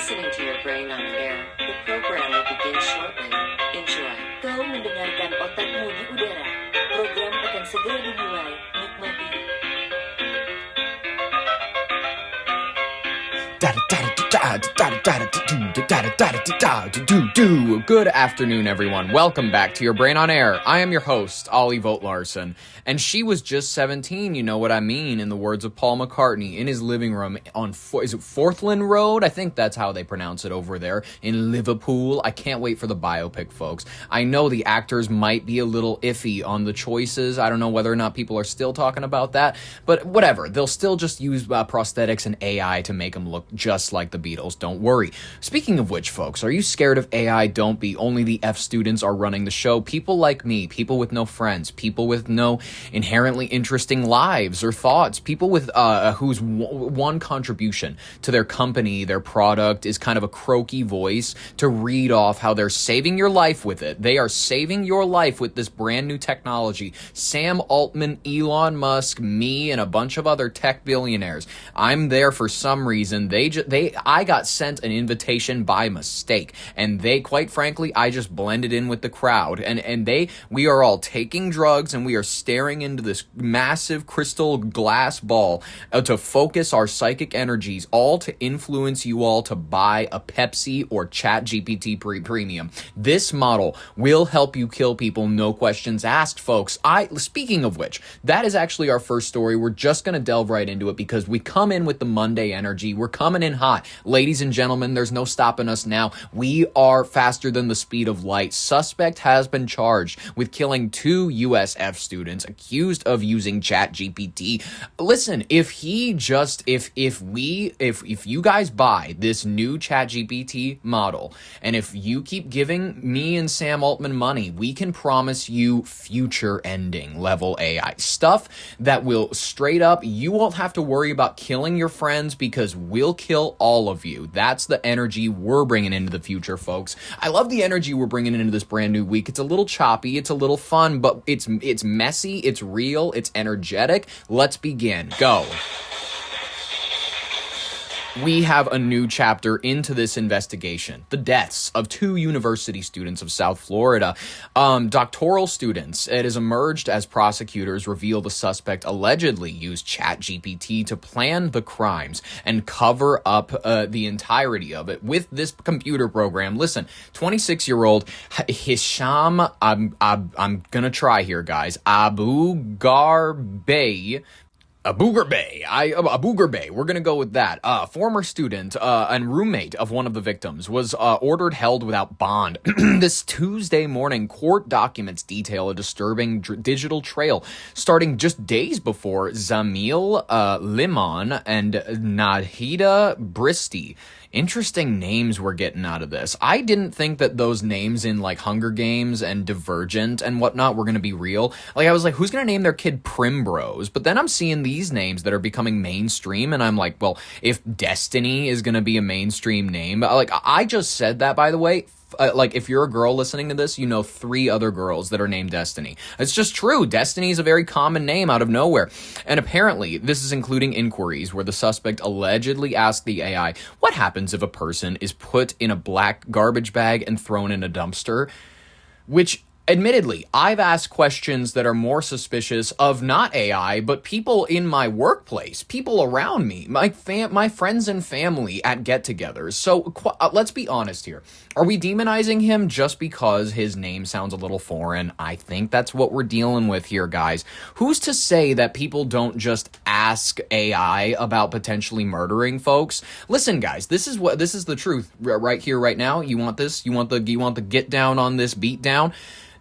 listening to your brain on air. The program will begin shortly. Enjoy. Kau mendengarkan otakmu di udara. Program akan segera dimulai. Nikmati. Good afternoon, everyone. Welcome back to Your Brain on Air. I am your host, Ollie Vogt-Larson, and she was just 17, you know what I mean, in the words of Paul McCartney, in his living room on, is it Forthland Road? I think that's how they pronounce it over there, in Liverpool. I can't wait for the biopic, folks. I know the actors might be a little iffy on the choices. I don't know whether or not people are still talking about that, but whatever. They'll still just use prosthetics and AI to make them look just like the Beatles. Don't worry. Speaking of which, folks, are you scared of AI? Don't be. Only the F students are running the show. People like me, people with no friends, people with no inherently interesting lives or thoughts, people with whose one contribution to their company, their product, is kind of a croaky voice to read off how they're saving your life with it. They are saving your life with this brand new technology. Sam Altman, Elon Musk, me, and a bunch of other tech billionaires. I'm there for some reason. I got sent an invitation by mistake, and they, quite frankly, I just blended in with the crowd, and we are all taking drugs, and we are staring into this massive crystal glass ball to focus our psychic energies, all to influence you all to buy a Pepsi or ChatGPT Premium. This model will help you kill people, no questions asked, folks. Speaking of which, that is actually our first story. We're just going to delve right into it because we come in with the Monday energy. We're coming in hot. Ladies and gentlemen, there's no stopping us now. We are faster than the speed of light. Suspect has been charged with killing 2 U.S students accused of using ChatGPT. Listen, if you guys buy this new ChatGPT model, and if you keep giving me and Sam Altman money, we can promise you future-ending level AI stuff that will straight up, you won't have to worry about killing your friends because we'll kill all of you. That's the energy we're bringing into the future, folks. I love the energy we're bringing into this brand new week. It's a little choppy, it's a little fun, but it's messy, it's real, it's energetic. Let's begin. Go. We have a new chapter into this investigation. The deaths of 2 university students of South Florida. Doctoral students. It has emerged as prosecutors reveal the suspect allegedly used ChatGPT to plan the crimes and cover up the entirety of it with this computer program. Listen, 26-year-old Hisham, I'm gonna try here, guys. Abu Ghraib, we're gonna go with that. Former student and roommate of one of the victims was ordered held without bond. This Tuesday morning, court documents detail a disturbing digital trail starting just days before Zamil Limon and Nahida Bristi. Interesting names we're getting out of this. I didn't think that those names in like Hunger Games and Divergent and whatnot were going to be real. Like I was like, who's going to name their kid Primrose? But then I'm seeing these names that are becoming mainstream and I'm like, well, if Destiny is going to be a mainstream name, like I just said that, by the way. Like, if you're a girl listening to this, you know 3 other girls that are named Destiny. It's just true. Destiny is a very common name out of nowhere. And apparently, this is including inquiries where the suspect allegedly asked the AI, what happens if a person is put in a black garbage bag and thrown in a dumpster? Which, admittedly, I've asked questions that are more suspicious of not AI, but people in my workplace, people around me, my friends and family at get-togethers. So let's be honest here. Are we demonizing him just because his name sounds a little foreign? I think that's what we're dealing with here, guys. Who's to say that people don't just ask AI about potentially murdering folks? Listen, guys, this is the truth right here, right now. You want this? You want the get down on this beat down?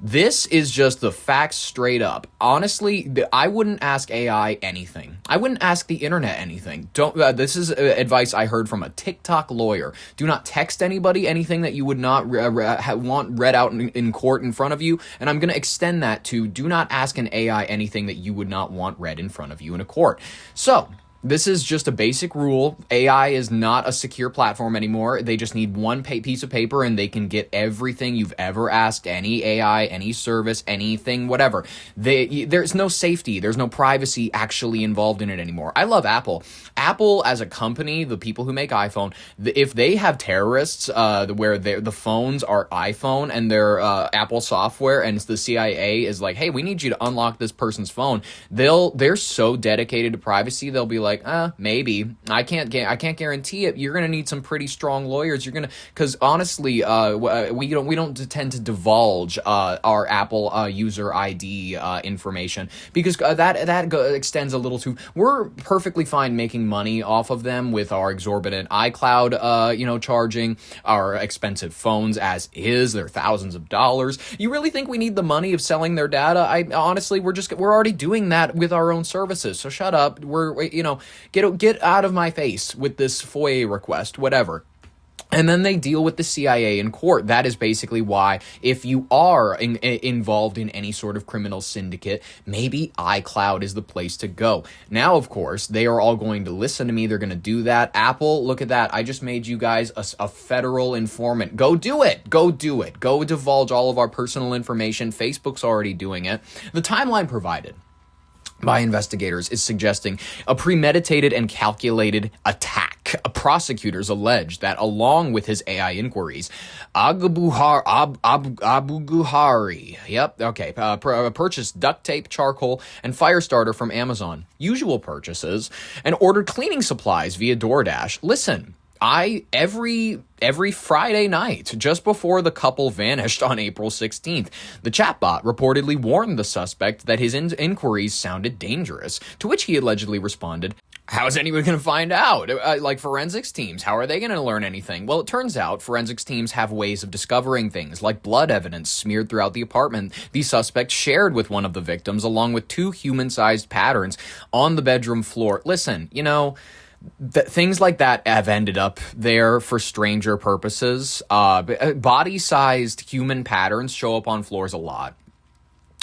This is just the facts straight up. Honestly, I wouldn't ask AI anything. I wouldn't ask the internet anything. This is advice I heard from a TikTok lawyer. Do not text anybody anything that you would not want read out in court in front of you. And I'm going to extend that to do not ask an AI anything that you would not want read in front of you in a court. So, This is just a basic rule. AI is not a secure platform anymore. They just need one piece of paper and they can get everything you've ever asked any AI, any service, anything, whatever. There's no safety. There's no privacy actually involved in it anymore. I love Apple. Apple as a company, the people who make iPhone, if they have terrorists where the phones are iPhone and they're Apple software and the CIA is like, hey, we need you to unlock this person's phone, they're so dedicated to privacy, they'll be like, maybe. I can't guarantee it. You're gonna need some pretty strong lawyers. Because honestly, we don't tend to divulge our Apple user ID information because that extends a little too. We're perfectly fine making money off of them with our exorbitant iCloud, charging, our expensive phones as is. They're thousands of dollars. You really think we need the money of selling their data? Honestly, we're already doing that with our own services. So shut up. Get out of my face with this FOIA request, whatever. And then they deal with the CIA in court. That is basically why, if you are involved in any sort of criminal syndicate, maybe iCloud is the place to go. Now, of course, they are all going to listen to me. They're going to do that. Apple, look at that. I just made you guys a federal informant. Go do it. Go do it. Go divulge all of our personal information. Facebook's already doing it. The timeline provided by investigators is suggesting a premeditated and calculated attack. Prosecutors allege that along with his AI inquiries, Abu Ghari, purchased duct tape, charcoal, and fire starter from Amazon, usual purchases, and ordered cleaning supplies via DoorDash. Listen, every Friday night, just before the couple vanished on April 16th, the chatbot reportedly warned the suspect that his inquiries sounded dangerous, to which he allegedly responded, how is anyone going to find out? Like forensics teams, how are they going to learn anything? Well, it turns out forensics teams have ways of discovering things, like blood evidence smeared throughout the apartment the suspect shared with one of the victims, along with 2 human-sized patterns on the bedroom floor. Listen, things like that have ended up there for stranger purposes. Body-sized human patterns show up on floors a lot.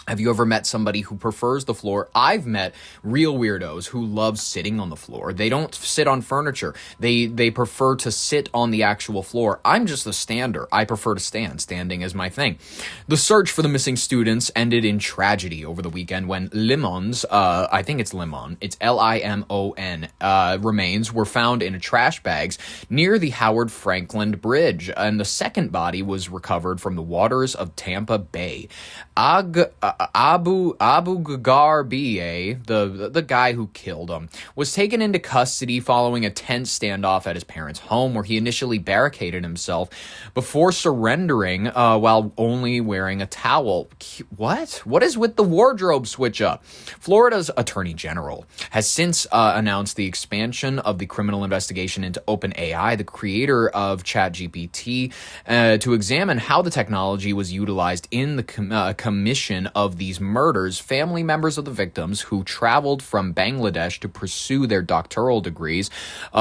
Have you ever met somebody who prefers the floor? I've met real weirdos who love sitting on the floor. They don't sit on furniture. They prefer to sit on the actual floor. I'm just a stander. I prefer to stand. Standing is my thing. The search for the missing students ended in tragedy over the weekend when Limon's, I think it's Limon, it's Limon, remains were found in trash bags near the Howard Franklin Bridge, and the second body was recovered from the waters of Tampa Bay. Abu Ghari, the guy who killed him, was taken into custody following a tense standoff at his parents' home, where he initially barricaded himself before surrendering while only wearing a towel. What is with the wardrobe switch up? Florida's Attorney General has since announced the expansion of the criminal investigation into OpenAI, the creator of ChatGPT, to examine how the technology was utilized in the commission of these murders. Family members of the victims who traveled from Bangladesh to pursue their doctoral degrees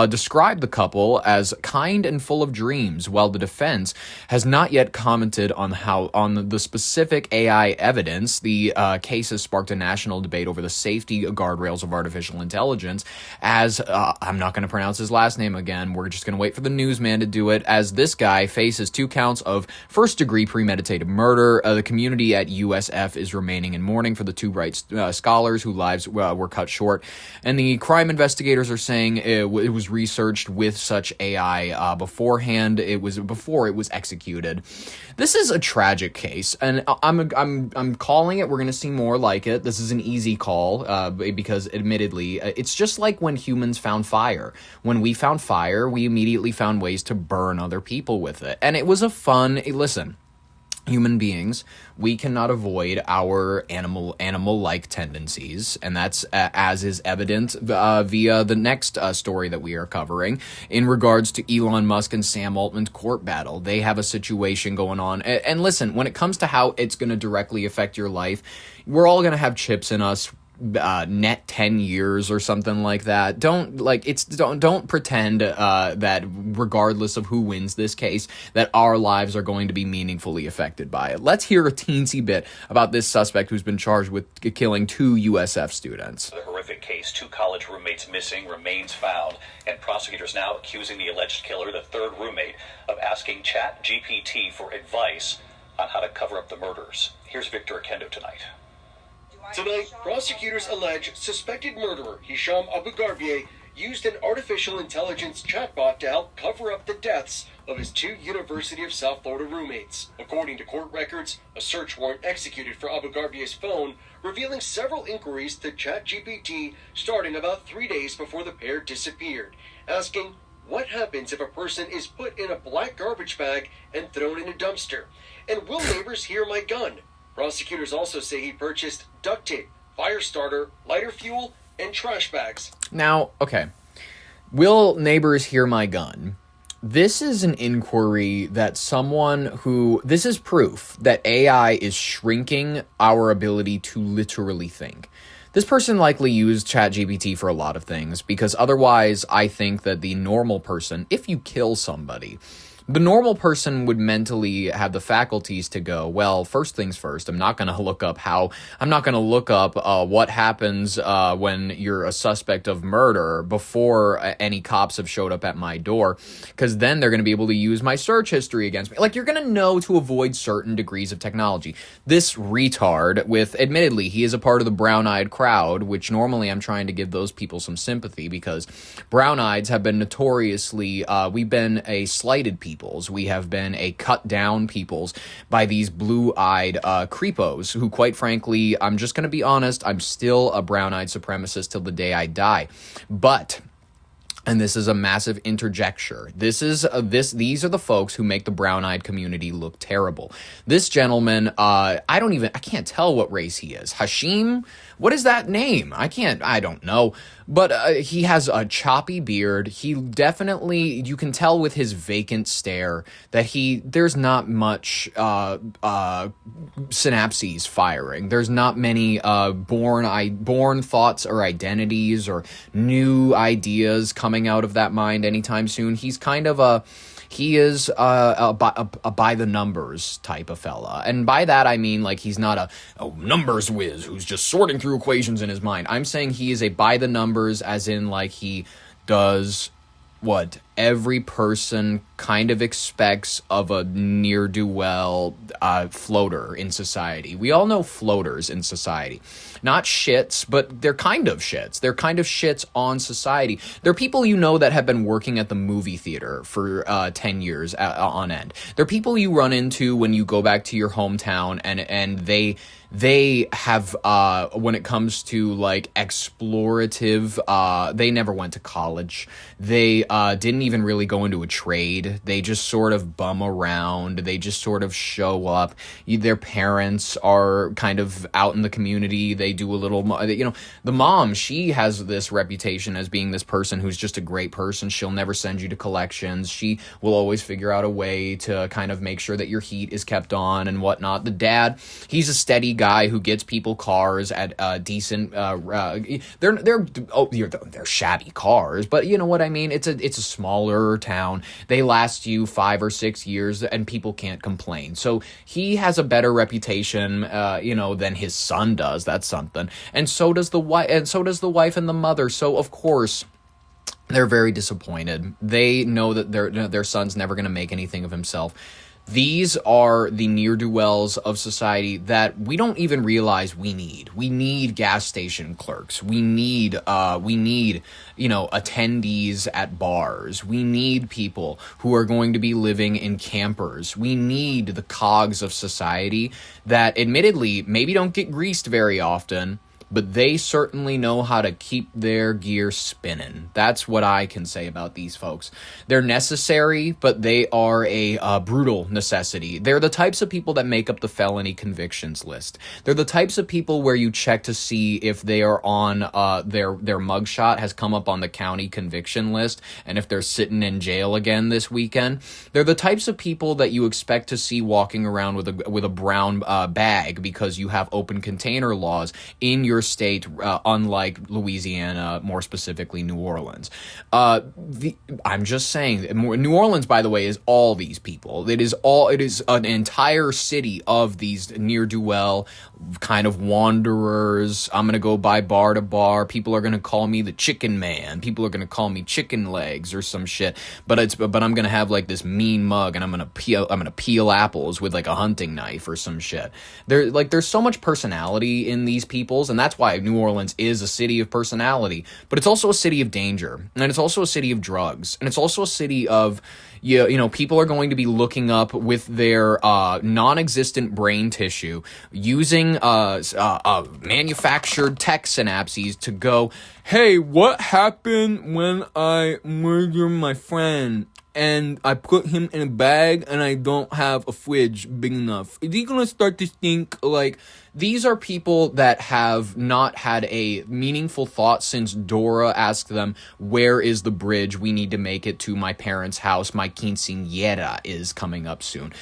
described the couple as kind and full of dreams, while the defense has not yet commented on the specific AI evidence. The case has sparked a national debate over the safety guardrails of artificial intelligence, as I'm not going to pronounce his last name again. We're just going to wait for the newsman to do it, as this guy faces 2 counts of first-degree premeditated murder. The community at USF is remaining in mourning for the 2 bright scholars whose lives were cut short, and the crime investigators are saying it was researched with such AI beforehand. It was before it was executed. This is a tragic case, and I'm calling it. We're going to see more like it. This is an easy call because, admittedly, it's just like when humans found fire. When we found fire, we immediately found ways to burn other people with it, and it was a fun. Listen. Human beings, we cannot avoid our animal-like tendencies, and that's as is evident via the next story that we are covering in regards to Elon Musk and Sam Altman's court battle. They have a situation going on, and listen, when it comes to how it's going to directly affect your life, we're all going to have chips in us. net 10 years or something like that. Don't pretend that regardless of who wins this case, that our lives are going to be meaningfully affected by it. Let's hear a teensy bit about this suspect who's been charged with killing 2 USF students. The horrific case, 2 college roommates missing, remains found, and prosecutors now accusing the alleged killer, the 3rd roommate, of asking ChatGPT for advice on how to cover up the murders. Here's Victor Akendo tonight. Tonight, prosecutors allege suspected murderer Hisham Abu Gharbie used an artificial intelligence chatbot to help cover up the deaths of his 2 University of South Florida roommates. According to court records, a search warrant executed for Abu Gharbie's phone, revealing several inquiries to ChatGPT starting about 3 days before the pair disappeared, asking what happens if a person is put in a black garbage bag and thrown in a dumpster, and will neighbors hear my gun? Prosecutors also say he purchased duct tape, fire starter, lighter fuel, and trash bags. Now, okay. Will neighbors hear my gun? This is an inquiry that this is proof that AI is shrinking our ability to literally think. This person likely used ChatGPT for a lot of things, because otherwise I think that the normal person, if you kill somebody, the normal person would mentally have the faculties to go, well, first things first, I'm not going to look up what happens when you're a suspect of murder before any cops have showed up at my door, because then they're going to be able to use my search history against me. Like, you're going to know to avoid certain degrees of technology. This retard, admittedly, he is a part of the brown-eyed crowd, which normally I'm trying to give those people some sympathy, because brown-eyeds have been notoriously, we've been a slighted people. We have been a cut down peoples by these blue-eyed creepos who, quite frankly, I'm just going to be honest, I'm still a brown-eyed supremacist till the day I die. But, and this is a massive interjecture, these are the folks who make the brown-eyed community look terrible. This gentleman, I can't tell what race he is. Hashim? What is that name? I don't know. But he has a choppy beard. He definitely, you can tell with his vacant stare that there's not much synapses firing. There's not many born thoughts or identities or new ideas coming out of that mind anytime soon. He's kind of he is a by the numbers type of fella. And by that, I mean, like, he's not a numbers whiz who's just sorting through equations in his mind. I'm saying he is a by the numbers, as in, like, he does what every person kind of expects of a ne'er-do-well floater in society. We all know floaters in society. Not shits, but they're kind of shits. They're kind of shits on society. They're people you know that have been working at the movie theater for 10 years on end. They're people you run into when you go back to your hometown, and they have, when it comes to, like, explorative, they never went to college. They didn't even really go into a trade. They just sort of bum around. They just sort of show up. Their parents are kind of out in the community. They do a little, the mom, she has this reputation as being this person who's just a great person. She'll never send you to collections. She will always figure out a way to kind of make sure that your heat is kept on and whatnot. The dad, he's a steady guy who gets people cars at decent, they're shabby cars, but you know what I mean? It's a smaller town. They last you 5 or 6 years and people can't complain. So he has a better reputation, than his son does. That's something. And so does the wife, and the mother. So of course, they're very disappointed. They know that their son's never going to make anything of himself. These are the ne'er-do-wells of society that we don't even realize we need. We need gas station clerks. We need, attendees at bars. We need people who are going to be living in campers. We need the cogs of society that admittedly maybe don't get greased very often, but they certainly know how to keep their gear spinning. That's what I can say about these folks. They're necessary, but they are a brutal necessity. They're the types of people that make up the felony convictions list. They're the types of people where you check to see if they are on their mugshot has come up on the county conviction list, and if they're sitting in jail again this weekend. They're the types of people that you expect to see walking around with a brown bag because you have open container laws in your border state, unlike Louisiana, more specifically New Orleans. I'm just saying, New Orleans, by the way, is all these people. It is an entire city of these ne'er-do-well kind of wanderers. I'm going to go by bar to bar. People are going to call me the chicken man. People are going to call me chicken legs or some shit. But I'm going to have like this mean mug, and I'm going to peel apples with like a hunting knife or some shit. There's so much personality in these peoples, and that's why New Orleans is a city of personality. But it's also a city of danger, and it's also a city of drugs, and it's also a city of people are going to be looking up with their non-existent brain tissue using manufactured tech synapses to go, hey, what happened when I murder my friend and I put him in a bag and I don't have a fridge big enough? Is he gonna start to think like... These are people that have not had a meaningful thought since Dora asked them, where is the bridge? We need to make it to my parents' house. My quinceañera is coming up soon.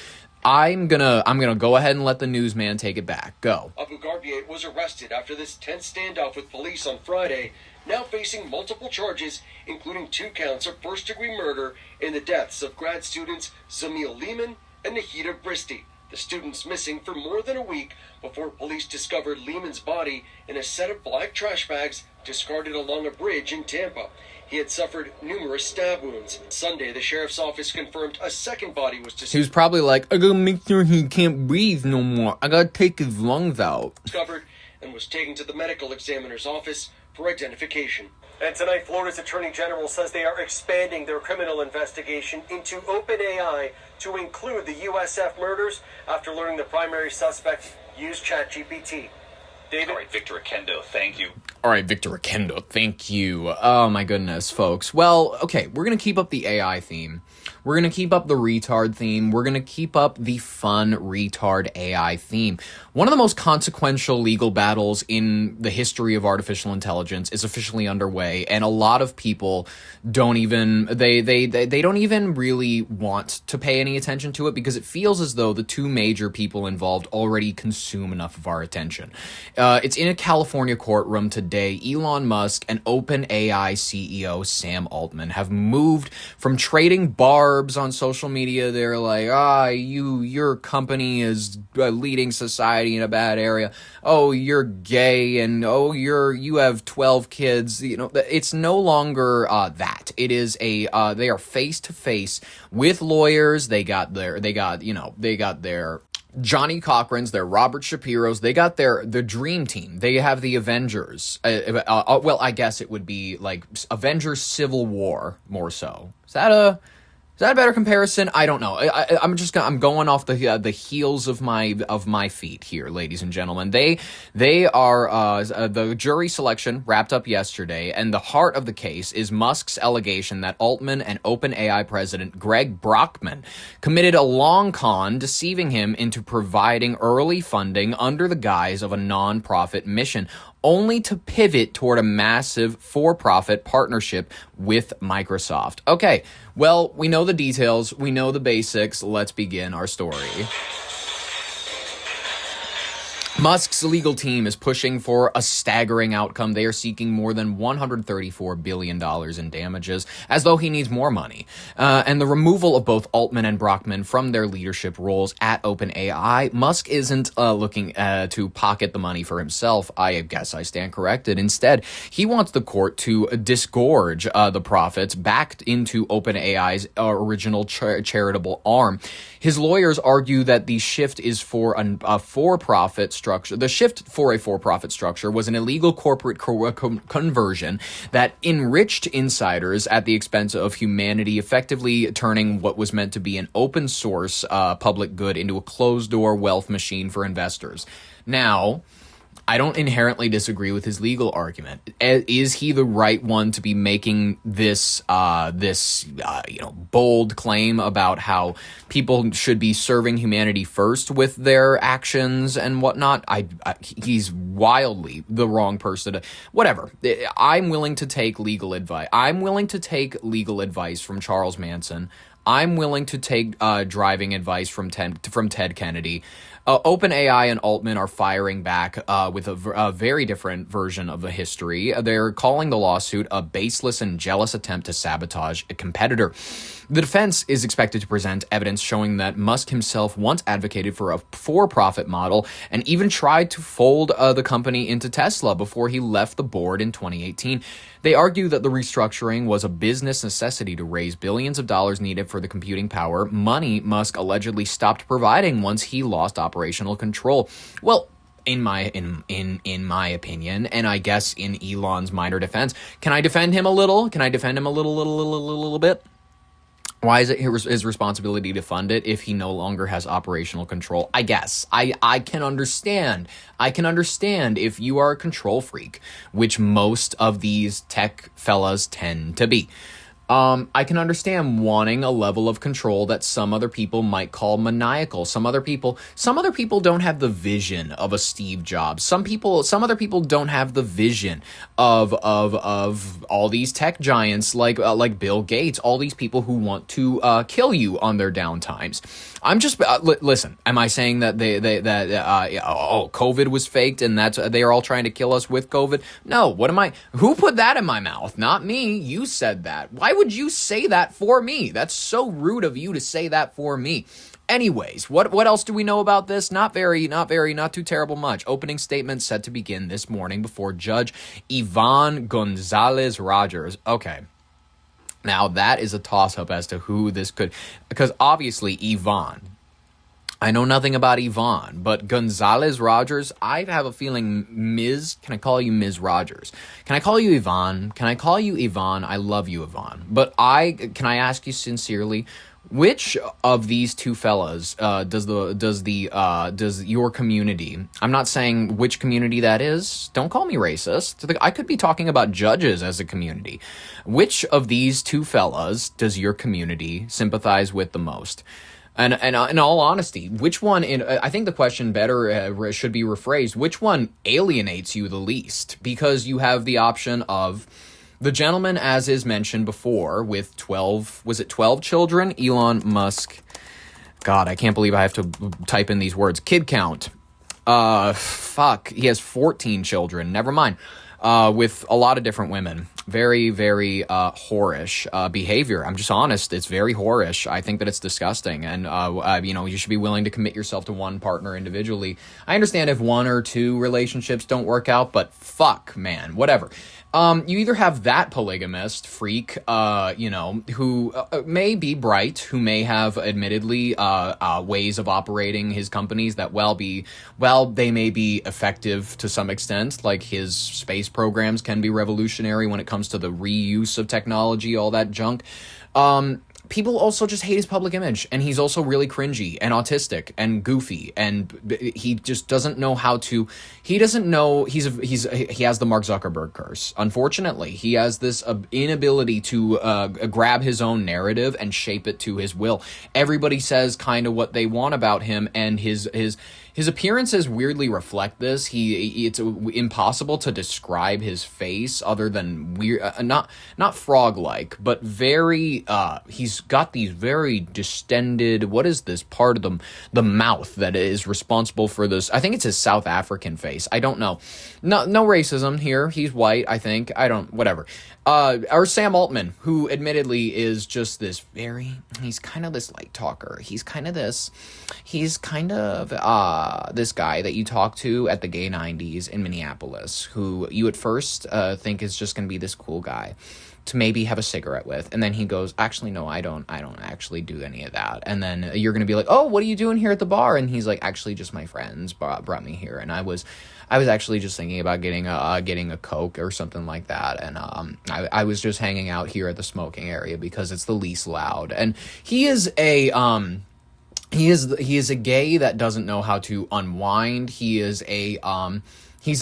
I'm gonna go ahead and let the newsman take it back. Go. Abu Garbier was arrested after this tense standoff with police on Friday, now facing multiple charges, including 2 counts of first-degree murder in the deaths of grad students Zamil Lehman and Nahida Bristi. The students missing for more than a week before police discovered Lehman's body in a set of black trash bags discarded along a bridge in Tampa. He had suffered numerous stab wounds. Sunday, the sheriff's office confirmed a second body was discovered. He was probably like, I gotta make sure he can't breathe no more. I gotta take his lungs out. Discovered and was taken to the medical examiner's office for identification. And tonight, Florida's Attorney General says they are expanding their criminal investigation into OpenAI to include the USF murders after learning the primary suspect used ChatGPT. David? All right, Victor Akendo, thank you. All right, Victor Akendo, thank you. Oh, my goodness, folks. Well, okay, we're going to keep up the AI theme. We're going to keep up the retard theme. We're going to keep up the fun retard AI theme. One of the most consequential legal battles in the history of artificial intelligence is officially underway, and a lot of people don't even they don't even really want to pay any attention to it because it feels as though the two major people involved already consume enough of our attention. It's in a California courtroom today. Elon Musk and OpenAI CEO Sam Altman have moved from trading barbs on social media. They're like, your company is leading society in a bad area. Oh, you're gay, and you have 12 kids. It's no longer that. It is they are face to face with lawyers. They got their Johnny Cochran's, their Robert Shapiro's, they got the dream team. They have the Avengers. Well, I guess it would be like Avengers Civil War more so. Is that a better comparison? I don't know. I'm going off the heels of my feet here, ladies and gentlemen. They are the jury selection wrapped up yesterday, and the heart of the case is Musk's allegation that Altman and OpenAI president Greg Brockman committed a long con, deceiving him into providing early funding under the guise of a non-profit mission, only to pivot toward a massive for-profit partnership with Microsoft. Okay, well, we know the details, we know the basics, let's begin our story. Musk's legal team is pushing for a staggering outcome. They are seeking more than $134 billion in damages, as though he needs more money. And the removal of both Altman and Brockman from their leadership roles at OpenAI. Musk isn't looking to pocket the money for himself. I guess I stand corrected. Instead, he wants the court to disgorge the profits back into OpenAI's original charitable arm. His lawyers argue that the shift is for a for-profit structure. The shift for a for-profit structure was an illegal corporate conversion that enriched insiders at the expense of humanity, effectively turning what was meant to be an open source public good into a closed-door wealth machine for investors. Now, I don't inherently disagree with his legal argument. Is he the right one to be making this bold claim about how people should be serving humanity first with their actions and whatnot? He's wildly the wrong person to... Whatever. I'm willing to take legal advice. I'm willing to take legal advice from Charles Manson. I'm willing to take driving advice from Ted Kennedy. OpenAI and Altman are firing back with a very different version of the history. They're calling the lawsuit a baseless and jealous attempt to sabotage a competitor. The defense is expected to present evidence showing that Musk himself once advocated for a for-profit model and even tried to fold the company into Tesla before he left the board in 2018. They argue that the restructuring was a business necessity to raise billions of dollars needed for the computing power, money Musk allegedly stopped providing once he lost operational control. Well, in my opinion, and I guess in Elon's minor defense, can I defend him a little? Can I defend him a little bit? Why is it his responsibility to fund it if he no longer has operational control? I guess. I can understand. I can understand if you are a control freak, which most of these tech fellas tend to be. I can understand wanting a level of control that some other people might call maniacal. Some other people don't have the vision of a Steve Jobs. Some other people don't have the vision of all these tech giants like Bill Gates. All these people who want to kill you on their downtimes. I'm just listen. Am I saying that COVID was faked and that's they are all trying to kill us with COVID? No. What am I? Who put that in my mouth? Not me. You said that. Why would you say that for me? That's so rude of you to say that for me. Anyways, what else do we know about this? Not too terrible much. Opening statement set to begin this morning before Judge Yvonne Gonzalez Rogers. Okay. Now, that is a toss-up as to who this could... Because obviously, Yvonne... I know nothing about Yvonne, but Gonzalez Rogers, I have a feeling Ms. Can I call you Ms. Rogers? Can I call you Yvonne? Can I call you Yvonne? I love you, Yvonne. But can I ask you sincerely... Which of these two fellas does your community? I'm not saying which community that is. Don't call me racist. I could be talking about judges as a community. Which of these two fellas does your community sympathize with the most? And in all honesty, which one? I think the question better should be rephrased. Which one alienates you the least? Because you have the option of. The gentleman, as is mentioned before, with 12 children? Elon Musk. God, I can't believe I have to type in these words. Kid count. He has 14 children. Never mind. With a lot of different women. Very, very whorish behavior. I'm just honest. It's very whorish. I think that it's disgusting. And, you should be willing to commit yourself to one partner individually. I understand if one or two relationships don't work out, but fuck, man, whatever. You either have that polygamist freak, who may be bright, who may have admittedly ways of operating his companies that they may be effective to some extent, like his space programs can be revolutionary when it comes to the reuse of technology, all that junk. People also just hate his public image, and he's also really cringy and autistic and goofy, and he just doesn't know how to. He doesn't know he has the Mark Zuckerberg curse. Unfortunately, he has this inability to grab his own narrative and shape it to his will. Everybody says kind of what they want about him, and his appearances weirdly reflect this. It's impossible to describe his face other than weird, not frog-like, but very. He's got these very distended. What is this part of the mouth that is responsible for this? I think it's his South African face. I don't know. No racism here. He's white. I think. Whatever. Or Sam Altman, who admittedly is just this he's kind of this light talker. He's kind of this guy that you talk to at the gay 90's in Minneapolis, who you at first think is just going to be this cool guy to maybe have a cigarette with, and then he goes, actually, no, I don't actually do any of that. And then you're going to be like, oh, what are you doing here at the bar? And he's like, actually, just my friends brought me here, and I was actually just thinking about getting a Coke or something like that, and I was just hanging out here at the smoking area because it's the least loud. And he is a gay that doesn't know how to unwind. He's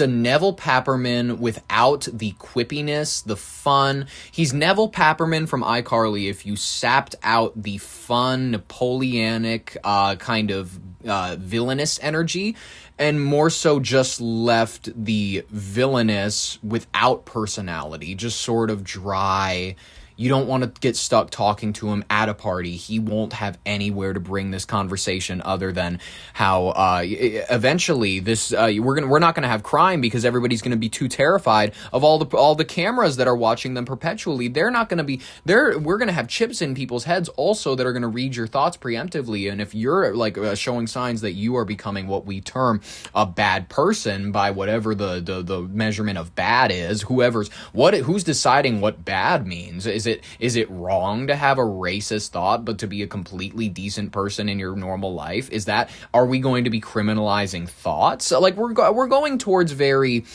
a Neville Papperman without the quippiness, the fun. He's Neville Papperman from iCarly if you sapped out the fun, Napoleonic kind of villainous energy, and more so just left the villainous without personality, just sort of dry, You don't want to get stuck talking to him at a party. He won't have anywhere to bring this conversation other than how eventually this we're not going to have crime because everybody's going to be too terrified of all the cameras that are watching them perpetually. They're not going to be there. We're going to have chips in people's heads also that are going to read your thoughts preemptively. And if you're like showing signs that you are becoming what we term a bad person by whatever the measurement of bad is, who's deciding what bad means? Is it wrong to have a racist thought but to be a completely decent person in your normal life? Are we going to be criminalizing thoughts? Like we're going towards very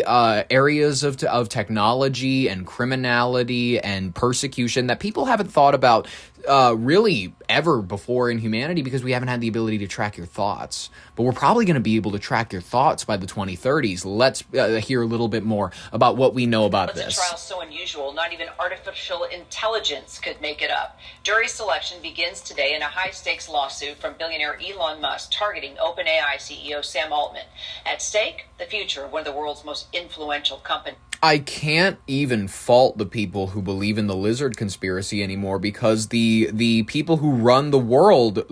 areas of technology and criminality and persecution that people haven't thought about really ever before in humanity because we haven't had the ability to track your thoughts. But we're probably going to be able to track your thoughts by the 2030s. Let's hear a little bit more about what we know about this. It's a trial so unusual, not even artificial intelligence could make it up. Jury selection begins today in a high-stakes lawsuit from billionaire Elon Musk targeting OpenAI CEO Sam Altman. At stake, the future of one of the world's most influential companies. I can't even fault the people who believe in the lizard conspiracy anymore because the people who run the world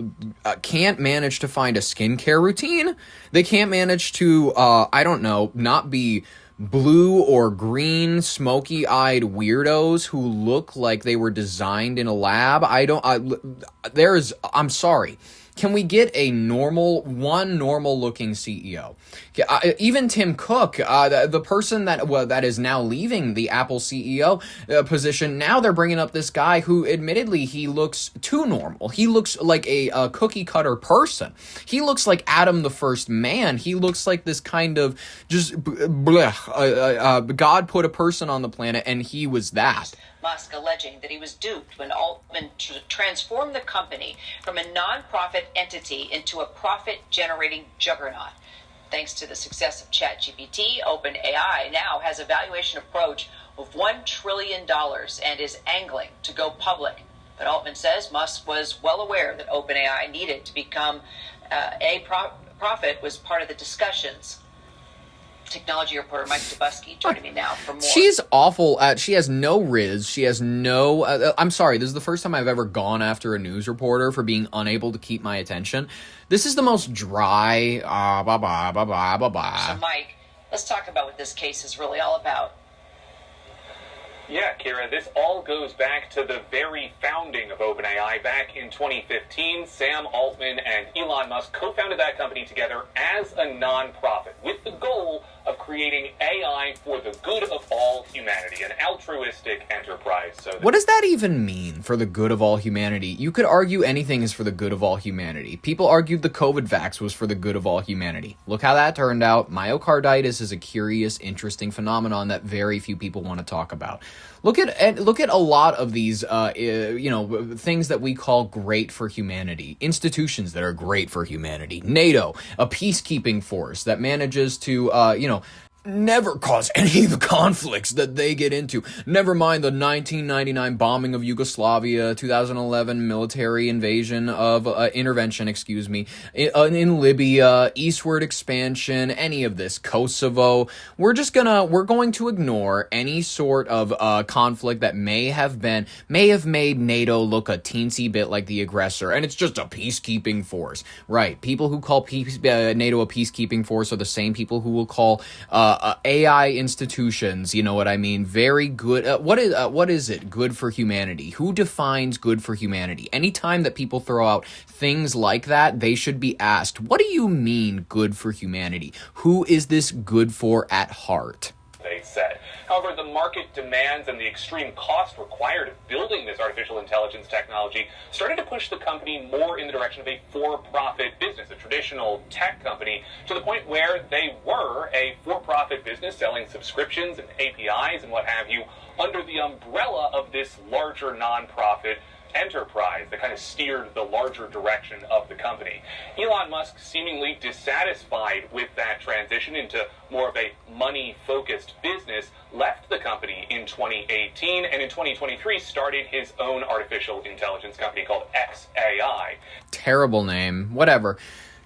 can't manage to find a skincare routine. They can't manage to, not be blue or green, smoky-eyed weirdos who look like they were designed in a lab. I'm sorry. Can we get one normal-looking CEO? Even Tim Cook, the person that is now leaving the Apple CEO position, now they're bringing up this guy who, admittedly, he looks too normal. He looks like a cookie-cutter person. He looks like Adam the First Man. He looks like this kind of just God put a person on the planet, and he was that. Musk alleging that he was duped when Altman transformed the company from a non-profit entity into a profit-generating juggernaut. Thanks to the success of ChatGPT, OpenAI now has a valuation approach of $1 trillion and is angling to go public. But Altman says Musk was well aware that OpenAI needed to become profit was part of the discussions. Technology reporter Mike Dubusky joining me now for more. She's awful she has no riz. She has no, I'm sorry, this is the first time I've ever gone after a news reporter for being unable to keep my attention. This is the most dry, So Mike, let's talk about what this case is really all about. Yeah, Kira, this all goes back to the very founding of OpenAI back in 2015. Sam Altman and Elon Musk co-founded that company together as a non-profit with the goal of creating AI for the good of all humanity, an altruistic enterprise. What does that even mean, for the good of all humanity? You could argue anything is for the good of all humanity. People argued the COVID vax was for the good of all humanity. Look how that turned out. Myocarditis is a curious, interesting phenomenon that very few people want to talk about. Look at a lot of these, things that we call great for humanity. Institutions that are great for humanity. NATO, a peacekeeping force that manages to, never cause any of the conflicts that they get into. Never mind the 1999 bombing of Yugoslavia, 2011 military invasion of intervention, in Libya, eastward expansion, any of this, Kosovo. We're going to ignore any sort of conflict that may have made NATO look a teensy bit like the aggressor, and it's just a peacekeeping force. Right. People who call NATO a peacekeeping force are the same people who will call AI institutions, you know what I mean? Very good. What is it? Good for humanity. Who defines good for humanity? Anytime that people throw out things like that, they should be asked, what do you mean good for humanity? Who is this good for at heart? They said. However, the market demands and the extreme cost required of building this artificial intelligence technology started to push the company more in the direction of a for-profit business, a traditional tech company, to the point where they were a for-profit business selling subscriptions and APIs and what have you under the umbrella of this larger nonprofit enterprise that kind of steered the larger direction of the company. Elon Musk, seemingly dissatisfied with that transition into more of a money-focused business, left the company in 2018 and in 2023 started his own artificial intelligence company called XAI. Terrible name. Whatever.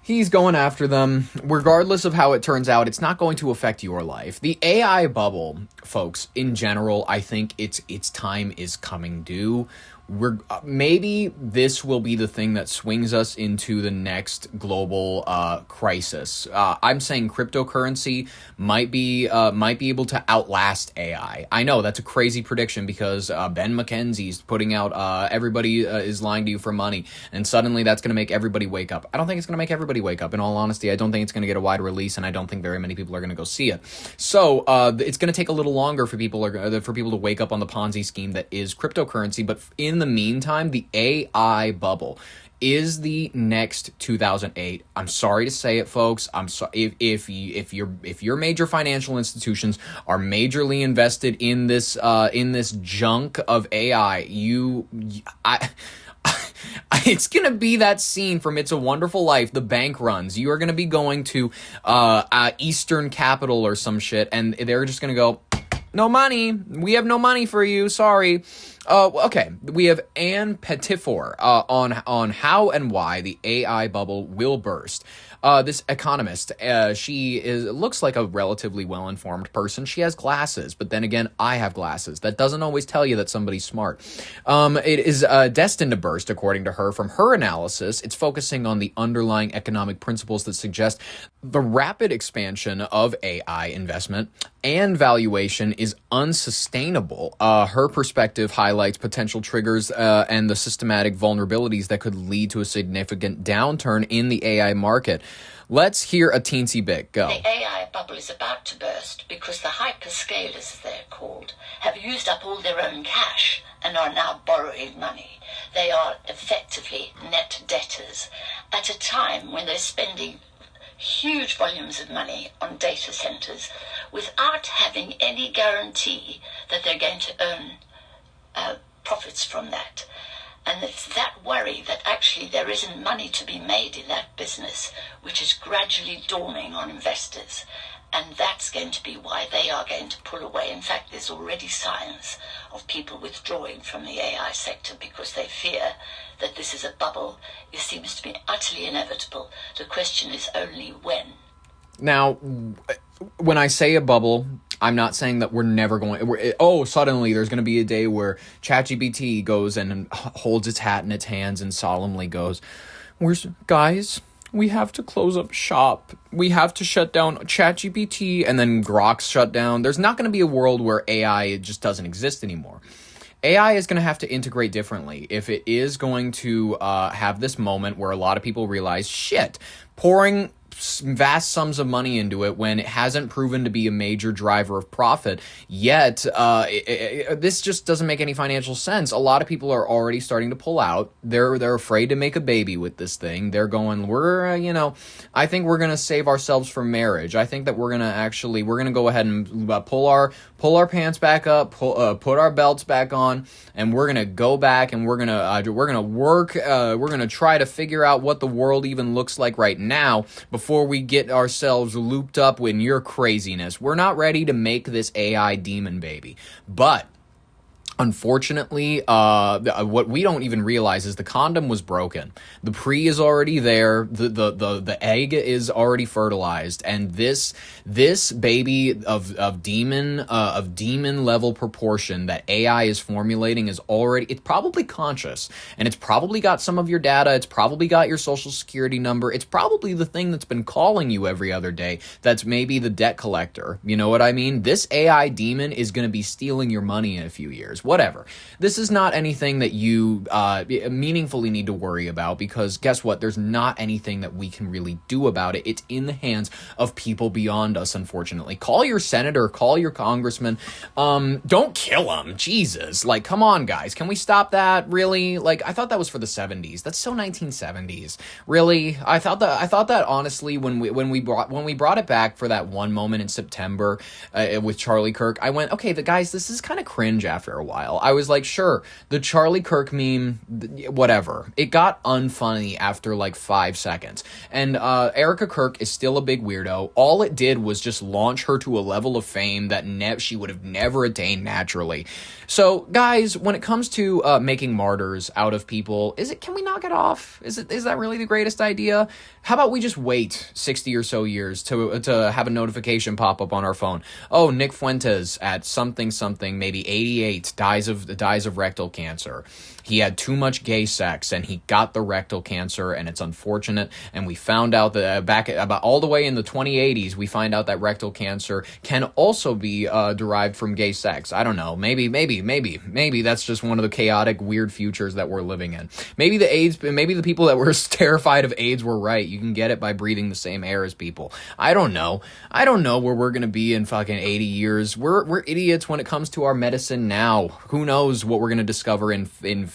He's going after them. Regardless of how it turns out, it's not going to affect your life. The AI bubble, folks, in general, I think its time is coming due. Maybe this will be the thing that swings us into the next global crisis. I'm saying cryptocurrency might be able to outlast AI. I know that's a crazy prediction because Ben McKenzie's putting out everybody is lying to you for money, and suddenly that's going to make everybody wake up. I don't think it's going to make everybody wake up. In all honesty, I don't think it's going to get a wide release, and I don't think very many people are going to go see it. So it's going to take a little longer for people to wake up on the Ponzi scheme that is cryptocurrency. But in the meantime, the AI bubble is the next 2008. I'm sorry to say it, folks. I'm sorry if your major financial institutions are majorly invested in this junk of AI. It's going to be that scene from It's a Wonderful Life, the bank runs. You are going to be going to Eastern Capital or some shit, and they're just going to go, no money. We have no money for you. Sorry. Okay. We have Ann Pettifor on how and why the AI bubble will burst. This economist, she looks like a relatively well-informed person. She has glasses, but then again, I have glasses. That doesn't always tell you that somebody's smart. It is destined to burst, according to her. From her analysis, it's focusing on the underlying economic principles that suggest the rapid expansion of AI investment and valuation is unsustainable. Her perspective highlights potential triggers and the systematic vulnerabilities that could lead to a significant downturn in the AI market. Let's hear a teensy bit. Go. The AI bubble is about to burst because the hyperscalers, as they're called, have used up all their own cash and are now borrowing money. They are effectively net debtors at a time when they're spending huge volumes of money on data centers without having any guarantee that they're going to earn profits from that. And it's that worry that actually there isn't money to be made in that business, which is gradually dawning on investors. And that's going to be why they are going to pull away. In fact, there's already signs of people withdrawing from the AI sector because they fear that this is a bubble. It seems to be utterly inevitable. The question is only when. Now, when I say a bubble, I'm not saying that we're never going... suddenly there's going to be a day where ChatGPT goes and holds its hat in its hands and solemnly goes, guys, we have to close up shop. We have to shut down ChatGPT, and then Grok's shut down. There's not going to be a world where AI just doesn't exist anymore. AI is going to have to integrate differently if it is going to have this moment where a lot of people realize, shit, pouring vast sums of money into it when it hasn't proven to be a major driver of profit yet. This just doesn't make any financial sense. A lot of people are already starting to pull out. They're afraid to make a baby with this thing. They're going, I think we're going to save ourselves from marriage. I think that we're going to go ahead and pull our pants back up, put our belts back on, and we're going to go back and we're going to work. We're going to try to figure out what the world even looks like right now before we get ourselves looped up in your craziness. We're not ready to make this AI demon baby. But unfortunately, what we don't even realize is the condom was broken. The pre is already there. The egg is already fertilized, and this baby of demon level proportion that AI is formulating is already, it's probably conscious, and it's probably got some of your data. It's probably got your social security number. It's probably the thing that's been calling you every other day. That's maybe the debt collector. You know what I mean? This AI demon is going to be stealing your money in a few years. Whatever. This is not anything that you meaningfully need to worry about, because guess what? There's not anything that we can really do about it. It's in the hands of people beyond us, unfortunately. Call your senator, call your congressman. Don't kill them. Jesus. Like, come on, guys. Can we stop that? Really? Like, I thought that was for the 70s. That's so 1970s. Really? I thought that honestly, when we brought it back for that one moment in September with Charlie Kirk, I went, okay, the guys, this is kind of cringe after a while. while. I was like, sure, the Charlie Kirk meme, whatever. It got unfunny after like 5 seconds. And Erica Kirk is still a big weirdo. All it did was just launch her to a level of fame that she would have never attained naturally. So, guys, when it comes to making martyrs out of people, can we knock it off? Is that really the greatest idea? How about we just wait 60 or so years to have a notification pop up on our phone? Oh, Nick Fuentes at something, maybe 88, dies of rectal cancer. He had too much gay sex and he got the rectal cancer, and it's unfortunate. And we found out that about all the way in the 2080s, we find out that rectal cancer can also be derived from gay sex. I don't know. Maybe that's just one of the chaotic, weird futures that we're living in. Maybe the people that were terrified of AIDS were right. You can get it by breathing the same air as people. I don't know where we're going to be in fucking 80 years. We're idiots when it comes to our medicine now. Who knows what we're going to discover in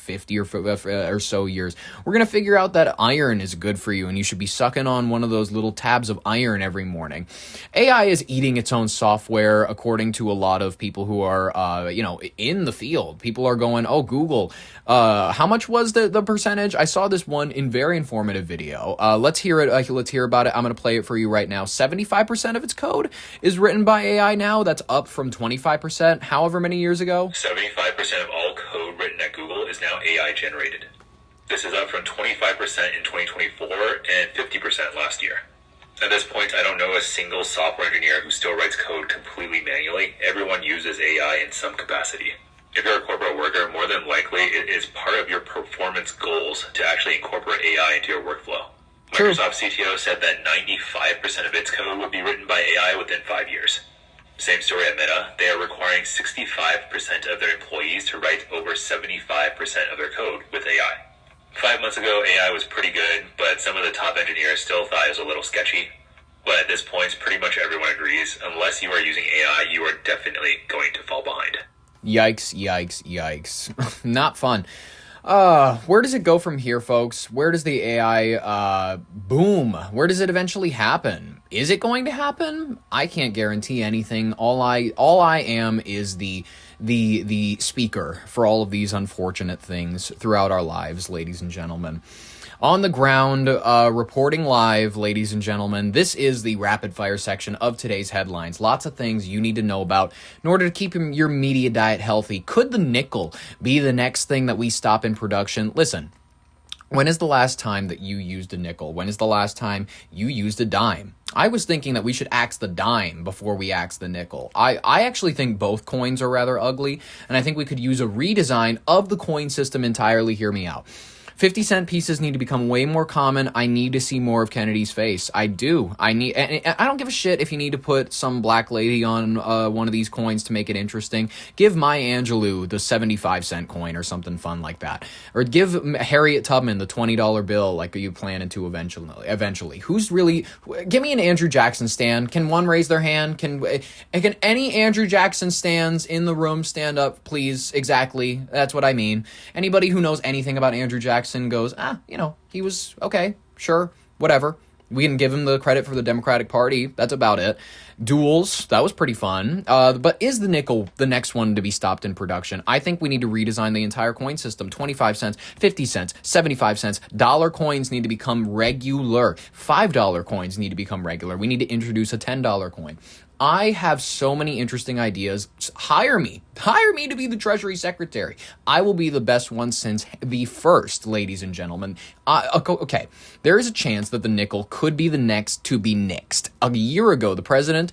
50 or so years. We're going to figure out that iron is good for you and you should be sucking on one of those little tabs of iron every morning. AI is eating its own software, according to a lot of people who are, in the field. People are going, oh, Google, how much was the percentage? I saw this one in very informative video. Let's hear it. Let's hear about it. I'm going to play it for you right now. 75% of its code is written by AI now. That's up from 25% however many years ago. 75% of all code written at Google is now AI generated. This is up from 25% in 2024 and 50% last year. At this point, I don't know a single software engineer who still writes code completely manually. Everyone uses AI in some capacity. If you're a corporate worker, more than likely it is part of your performance goals to actually incorporate AI into your workflow. True. Microsoft CTO said that 95% of its code would be written by AI within 5 years. Same story at Meta. They are requiring 65% of their employees to write over 75% of their code with AI. 5 months ago, AI was pretty good, but some of the top engineers still thought it was a little sketchy. But at this point, pretty much everyone agrees, unless you are using AI, you are definitely going to fall behind. Yikes. Not fun. Where does it go from here, folks? Where does the AI, boom? Where does it eventually happen? Is it going to happen? I can't guarantee anything. All I am is the speaker for all of these unfortunate things throughout our lives, ladies and gentlemen. On the ground, reporting live, ladies and gentlemen, this is the rapid fire section of today's headlines. Lots of things you need to know about in order to keep your media diet healthy. Could the nickel be the next thing that we stop in production? Listen, when is the last time that you used a nickel? When is the last time you used a dime? I was thinking that we should axe the dime before we axe the nickel. I actually think both coins are rather ugly, and I think we could use a redesign of the coin system entirely. Hear me out. 50-cent pieces need to become way more common. I need to see more of Kennedy's face. I do. I don't give a shit if you need to put some black lady on one of these coins to make it interesting. Give Maya Angelou the 75-cent coin or something fun like that. Or give Harriet Tubman the $20 bill like you planning to eventually. Who's really... Give me an Andrew Jackson stand. Can one raise their hand? Can any Andrew Jackson stands in the room stand up, please? Exactly. That's what I mean. Anybody who knows anything about Andrew Jackson goes, he was okay, sure, whatever. We can give him the credit for the Democratic Party. That's about it. Duels, that was pretty fun. But is the nickel the next one to be stopped in production? I think we need to redesign the entire coin system. 25 cents, 50 cents, 75 cents. Dollar coins need to become regular. $5 coins need to become regular. We need to introduce a $10 coin. I have so many interesting ideas. Hire me to be the Treasury Secretary. I will be the best one since the first, ladies and gentlemen. Okay, there is a chance that the nickel could be the next to be nixed. A year ago, the president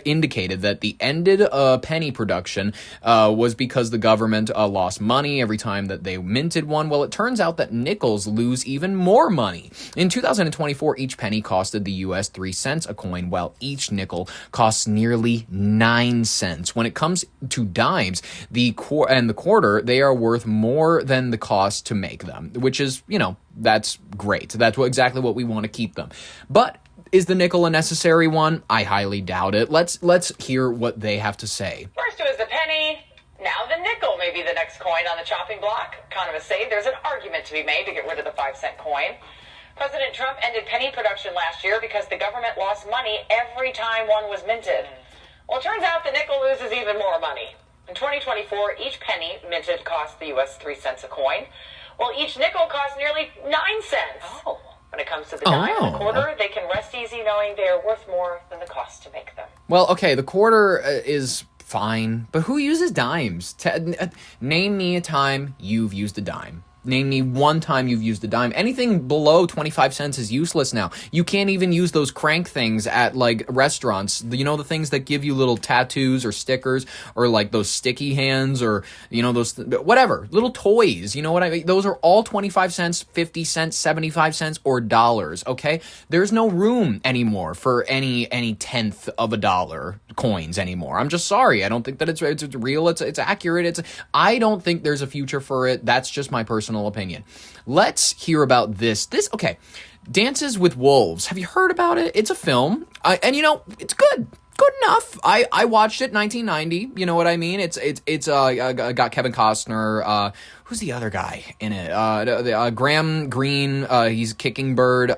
indicated that the ended penny production was because the government lost money every time that they minted one. Well, it turns out that nickels lose even more money. In 2024, each penny costed the U.S. 3 cents a coin, while each nickel costs nearly 9 cents. When it comes to dimes, the quarter, they are worth more than the cost to make them, which is, that's great. That's exactly what we want to keep them. But is the nickel a necessary one? I highly doubt it. Let's hear what they have to say. First it was the penny, now the nickel may be the next coin on the chopping block. Economists say there's an argument to be made to get rid of the 5-cent coin. President Trump ended penny production last year because the government lost money every time one was minted. Well, it turns out the nickel loses even more money. In 2024, each penny minted cost the U.S. 3 cents a coin, while each nickel costs nearly 9 cents. Oh. When it comes to the dime and the quarter, they can rest easy knowing they are worth more than the cost to make them. Well, okay, the quarter is fine, but who uses dimes? Name me a time you've used a dime. Name me one time you've used a dime. Anything below 25 cents is useless now. You can't even use those crank things at, like, restaurants. You know, the things that give you little tattoos or stickers or, like, those sticky hands or, you know, those, whatever, little toys. You know what I mean? Those are all 25 cents, 50 cents, 75 cents, or dollars, okay? There's no room anymore for any tenth of a dollar coins anymore. I'm just sorry. I don't think that it's real. It's accurate. I don't think there's a future for it. That's just my personal opinion. Let's hear about this. Okay, Dances with Wolves. Have you heard about it? It's a film, and you know, it's good enough. I watched it 1990. You know what I mean? It's got Kevin Costner. Who's the other guy in it? Graham Greene. He's Kicking Bird.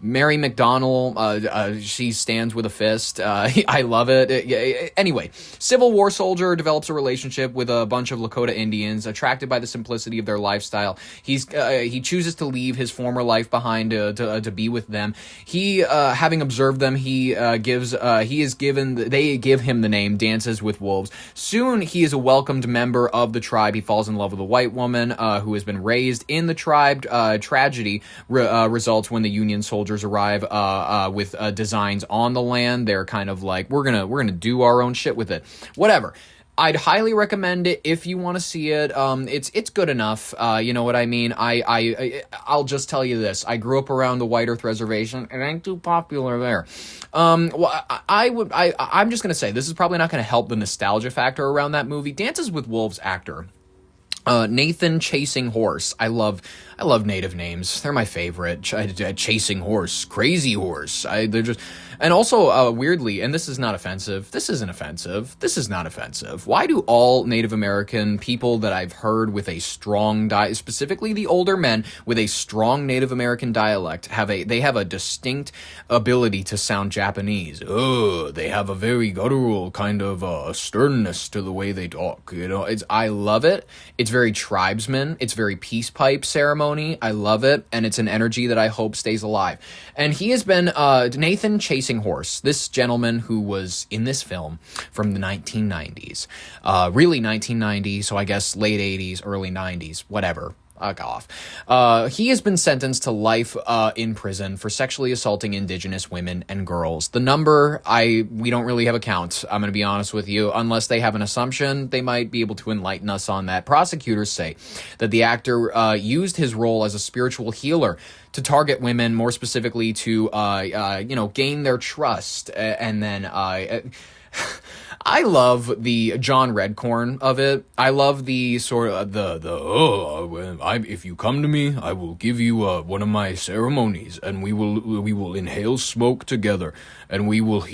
Mary McDonnell, she stands with a fist. I love it. Anyway, Civil War soldier develops a relationship with a bunch of Lakota Indians, attracted by the simplicity of their lifestyle. He chooses to leave his former life behind to be with them. He, having observed them, they give him the name Dances with Wolves. Soon he is a welcomed member of the tribe. He falls in love with a white woman who has been raised in the tribe. Tragedy results when the Union soldiers arrive with designs on the land. They're kind of like, we're gonna do our own shit with it. Whatever. I'd highly recommend it if you want to see it. It's good enough. You know what I mean? I'll just tell you this. I grew up around the White Earth Reservation. It ain't too popular there. Well, I'm just gonna say this is probably not gonna help the nostalgia factor around that movie. Dances with Wolves actor Nathan Chasing Horse. I love native names. They're my favorite. Chasing Horse, Crazy Horse. They're just, and also weirdly, and this is not offensive. This isn't offensive. This is not offensive. Why do all Native American people that I've heard with a strong specifically the older men with a strong Native American dialect have a distinct ability to sound Japanese? Oh, they have a very guttural kind of sternness to the way they talk. You know, I love it. It's very tribesman. It's very peace pipe ceremony. I love it, and it's an energy that I hope stays alive. And he has been Nathan Chasing Horse, this gentleman who was in this film from the 1990s, really 1990s. So I guess late 80s, early 90s, whatever. Off. He has been sentenced to life in prison for sexually assaulting Indigenous women and girls. The number, we don't really have a count. I'm going to be honest with you. Unless they have an assumption, they might be able to enlighten us on that. Prosecutors say that the actor used his role as a spiritual healer to target women, more specifically to gain their trust, and then I love the John Redcorn of it. I love the sort of if you come to me, I will give you one of my ceremonies, and we will inhale smoke together, and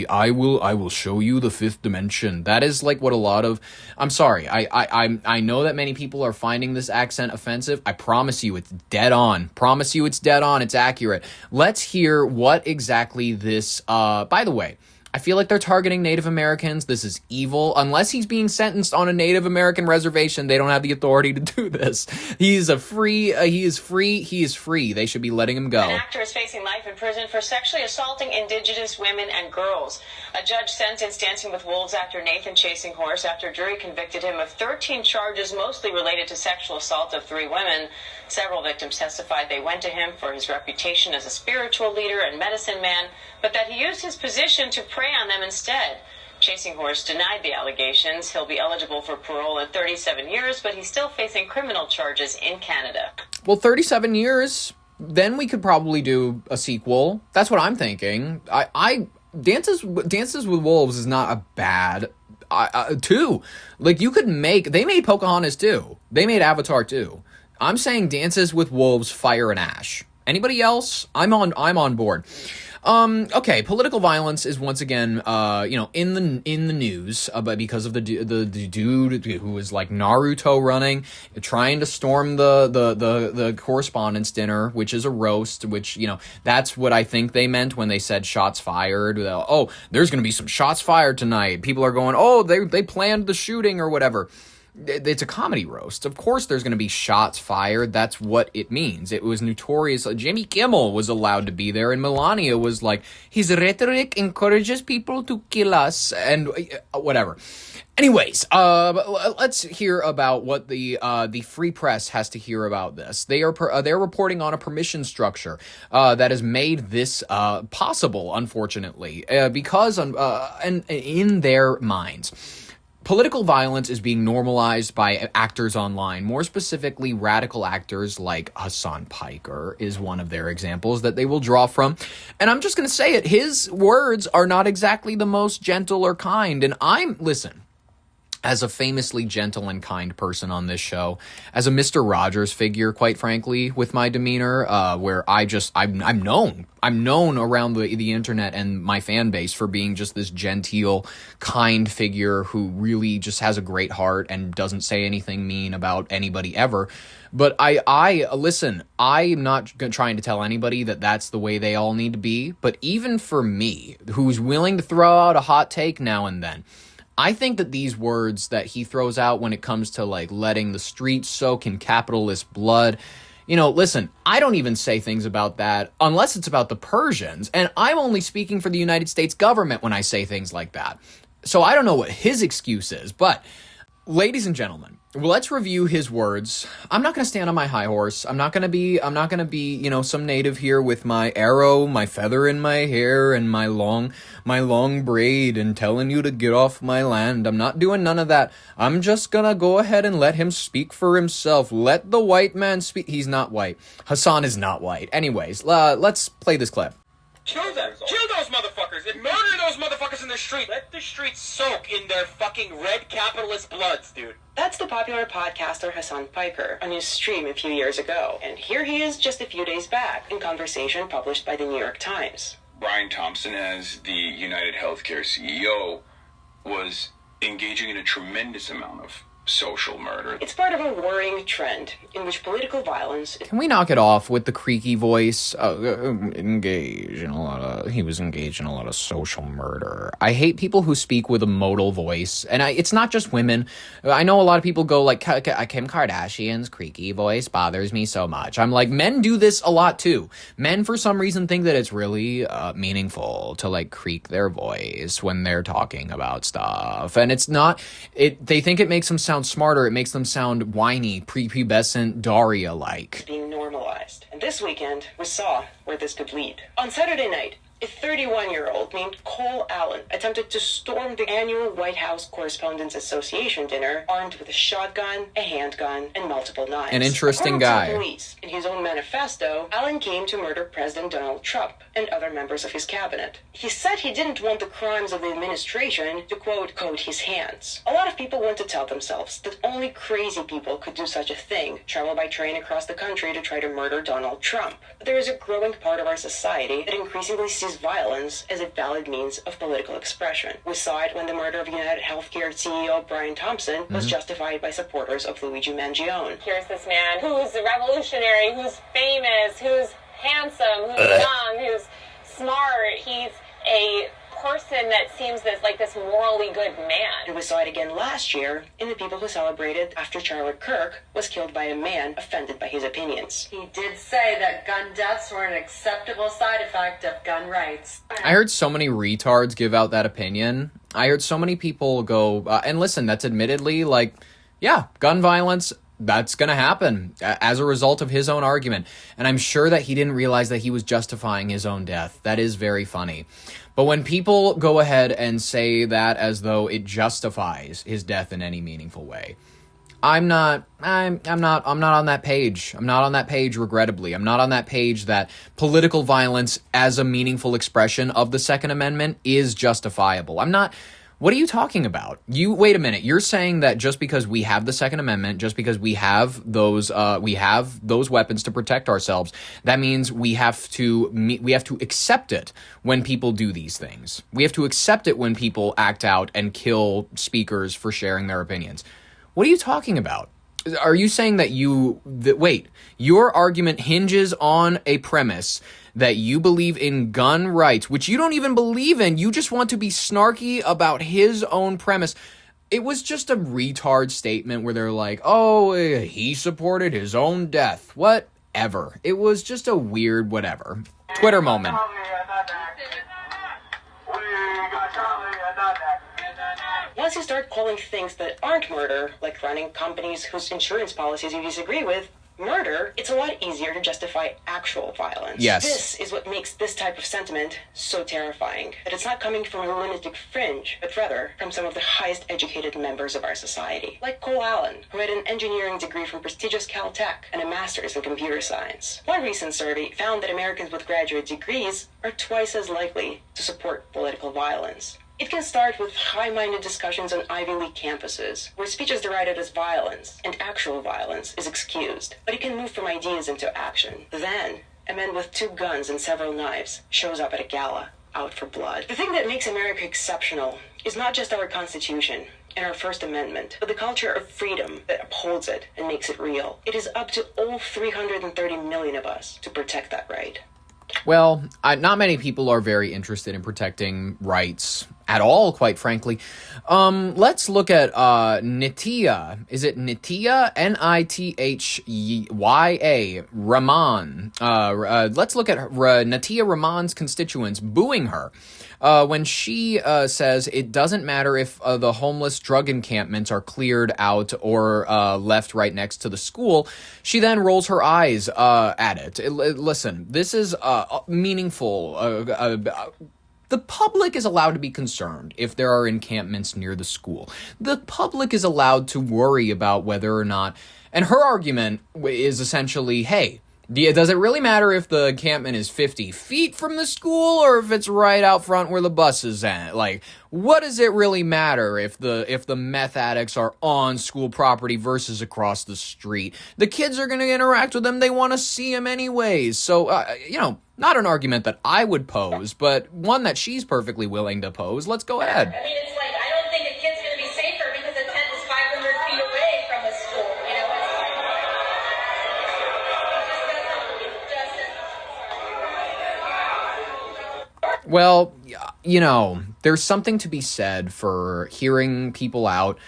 I will show you the fifth dimension. That is like what a lot of, I'm sorry, I know that many people are finding this accent offensive. I promise you it's dead on. It's accurate. Let's hear what exactly this, by the way, I feel like they're targeting Native Americans. This is evil. Unless he's being sentenced on a Native American reservation, they don't have the authority to do this. He is free. They should be letting him go. An actor is facing life in prison for sexually assaulting Indigenous women and girls. A judge sentenced Dancing with Wolves actor Nathan Chasing Horse after jury convicted him of 13 charges, mostly related to sexual assault of 3 women. Several victims testified they went to him for his reputation as a spiritual leader and medicine man, but that he used his position to prey on them instead. Chasing Horse denied the allegations. He'll be eligible for parole in 37 years, but he's still facing criminal charges in Canada. Well, 37 years, then we could probably do a sequel. That's what I'm thinking. Dances with Wolves is not a bad 2. Like, they made Pocahontas 2. They made Avatar 2. I'm saying Dances with Wolves, Fire and Ash. Anybody else? I'm on board. Okay, political violence is once again, in the news, but because of the dude who was like Naruto running, trying to storm the correspondence dinner, which is a roast, which, that's what I think they meant when they said shots fired. Oh, there's gonna be some shots fired tonight. People are going, oh, they planned the shooting or whatever. It's a comedy roast. Of course there's going to be shots fired. That's what it means. It was notorious. Jimmy Kimmel was allowed to be there, and Melania was like, his rhetoric encourages people to kill us, and whatever. Anyways, let's hear about what the Free Press has to hear about this. They're reporting on a permission structure that has made this possible, unfortunately, because and in their minds, political violence is being normalized by actors online, more specifically radical actors like Hassan Piker is one of their examples that they will draw from. And I'm just going to say it, his words are not exactly the most gentle or kind. And listen, as a famously gentle and kind person on this show, as a Mr. Rogers figure, quite frankly, with my demeanor, where I'm known around the internet and my fan base for being just this genteel, kind figure who really just has a great heart and doesn't say anything mean about anybody ever. But listen, I'm not trying to tell anybody that that's the way they all need to be. But even for me, who's willing to throw out a hot take now and then, I think that these words that he throws out when it comes to like letting the streets soak in capitalist blood, listen, I don't even say things about that unless it's about the Persians. And I'm only speaking for the United States government when I say things like that. So I don't know what his excuse is, but ladies and gentlemen, let's review his words. I'm not going to stand on my high horse. I'm not going to be, some native here with my arrow, my feather in my hair, and my long braid and telling you to get off my land. I'm not doing none of that. I'm just going to go ahead and let him speak for himself. Let the white man speak. He's not white. Hassan is not white. Anyways, let's play this clip. Kill them. Kill those motherfuckers and murder those motherfuckers in the street. Let the streets soak in their fucking red capitalist bloods, dude. That's the popular podcaster Hassan Piker on his stream a few years ago. And here he is just a few days back in conversation published by the New York Times. Brian Thompson, as the United Healthcare CEO, was engaging in a tremendous amount of social murder. It's part of a worrying trend in which political violence... Can we knock it off with the creaky voice? He was engaged in a lot of social murder. I hate people who speak with a modal voice, and it's not just women. I know a lot of people go like, Kim Kardashian's creaky voice bothers me so much. I'm like, men do this a lot too. Men, for some reason, think that it's really meaningful to like creak their voice when they're talking about stuff, and it's not. They think it makes them sound smarter. It makes them sound whiny, prepubescent, Daria-like. Being normalized. And this weekend, we saw where this could lead. On Saturday night, a 31-year-old named Cole Allen attempted to storm the annual White House Correspondents Association dinner armed with a shotgun, a handgun, and multiple knives. An interesting guy. According to police, in his own manifesto, Allen came to murder President Donald Trump and other members of his cabinet. He said he didn't want the crimes of the administration to, quote, coat his hands. A lot of people want to tell themselves that only crazy people could do such a thing, travel by train across the country to try to murder Donald Trump. But there is a growing part of our society that increasingly sees violence as a valid means of political expression. We saw it when the murder of United Healthcare CEO Brian Thompson was justified by supporters of Luigi Mangione. Here's this man who's revolutionary, who's famous, who's handsome, who's young, who's smart. He's a person that seems this morally good man. And we saw it again last year in the people who celebrated after Charlie Kirk was killed by a man offended by his opinions. He did say that gun deaths were an acceptable side effect of gun rights. I heard so many retards give out that opinion. I heard so many people go, and listen, that's admittedly gun violence, that's going to happen as a result of his own argument. And I'm sure that he didn't realize that he was justifying his own death. That is very funny. But when people go ahead and say that as though it justifies his death in any meaningful way, I'm not on that page. I'm not on that page, regrettably. I'm not on that page that political violence as a meaningful expression of the Second Amendment is justifiable. I'm not. What are you talking about? Wait a minute. You're saying that just because we have the Second Amendment, just because we have those weapons to protect ourselves, that means we have to accept it when people do these things. We have to accept it when people act out and kill speakers for sharing their opinions. What are you talking about? Are you saying that your argument hinges on a premise that you believe in gun rights, which you don't even believe in. You just want to be snarky about his own premise. It was just a retard statement where they're like, oh, he supported his own death. Whatever. It was just a weird whatever. Twitter moment. Once you start calling things that aren't murder, like running companies whose insurance policies you disagree with, murder, it's a lot easier to justify actual violence. Yes. This is what makes this type of sentiment so terrifying. That it's not coming from a lunatic fringe, but rather from some of the highest educated members of our society. Like Cole Allen, who had an engineering degree from prestigious Caltech and a master's in computer science. One recent survey found that Americans with graduate degrees are twice as likely to support political violence. It can start with high-minded discussions on Ivy League campuses, where speech is derided as violence, and actual violence is excused. But it can move from ideas into action. Then, a man with 2 guns and several knives shows up at a gala, out for blood. The thing that makes America exceptional is not just our Constitution and our First Amendment, but the culture of freedom that upholds it and makes it real. It is up to all 330 million of us to protect that right. Well, not many people are very interested in protecting rights at all, quite frankly. Let's look at Nitya. Is it Nitya? Nithya Rahman. Let's look at Nitya Rahman's constituents booing her. When she says it doesn't matter if the homeless drug encampments are cleared out or left right next to the school, she then rolls her eyes at it. Listen, this is meaningful. The public is allowed to be concerned if there are encampments near the school. The public is allowed to worry about whether or not... And her argument is essentially, hey, does it really matter if the encampment is 50 feet from the school or if it's right out front where the bus is at? Like, what does it really matter if the meth addicts are on school property versus across the street? The kids are going to interact with them. They want to see them anyways. So, not an argument that I would pose, but one that she's perfectly willing to pose. Let's go ahead. I mean, it's like, I don't think a kid's going to be safer because a tent is 500 feet away from a school, Well, there's something to be said for hearing people out,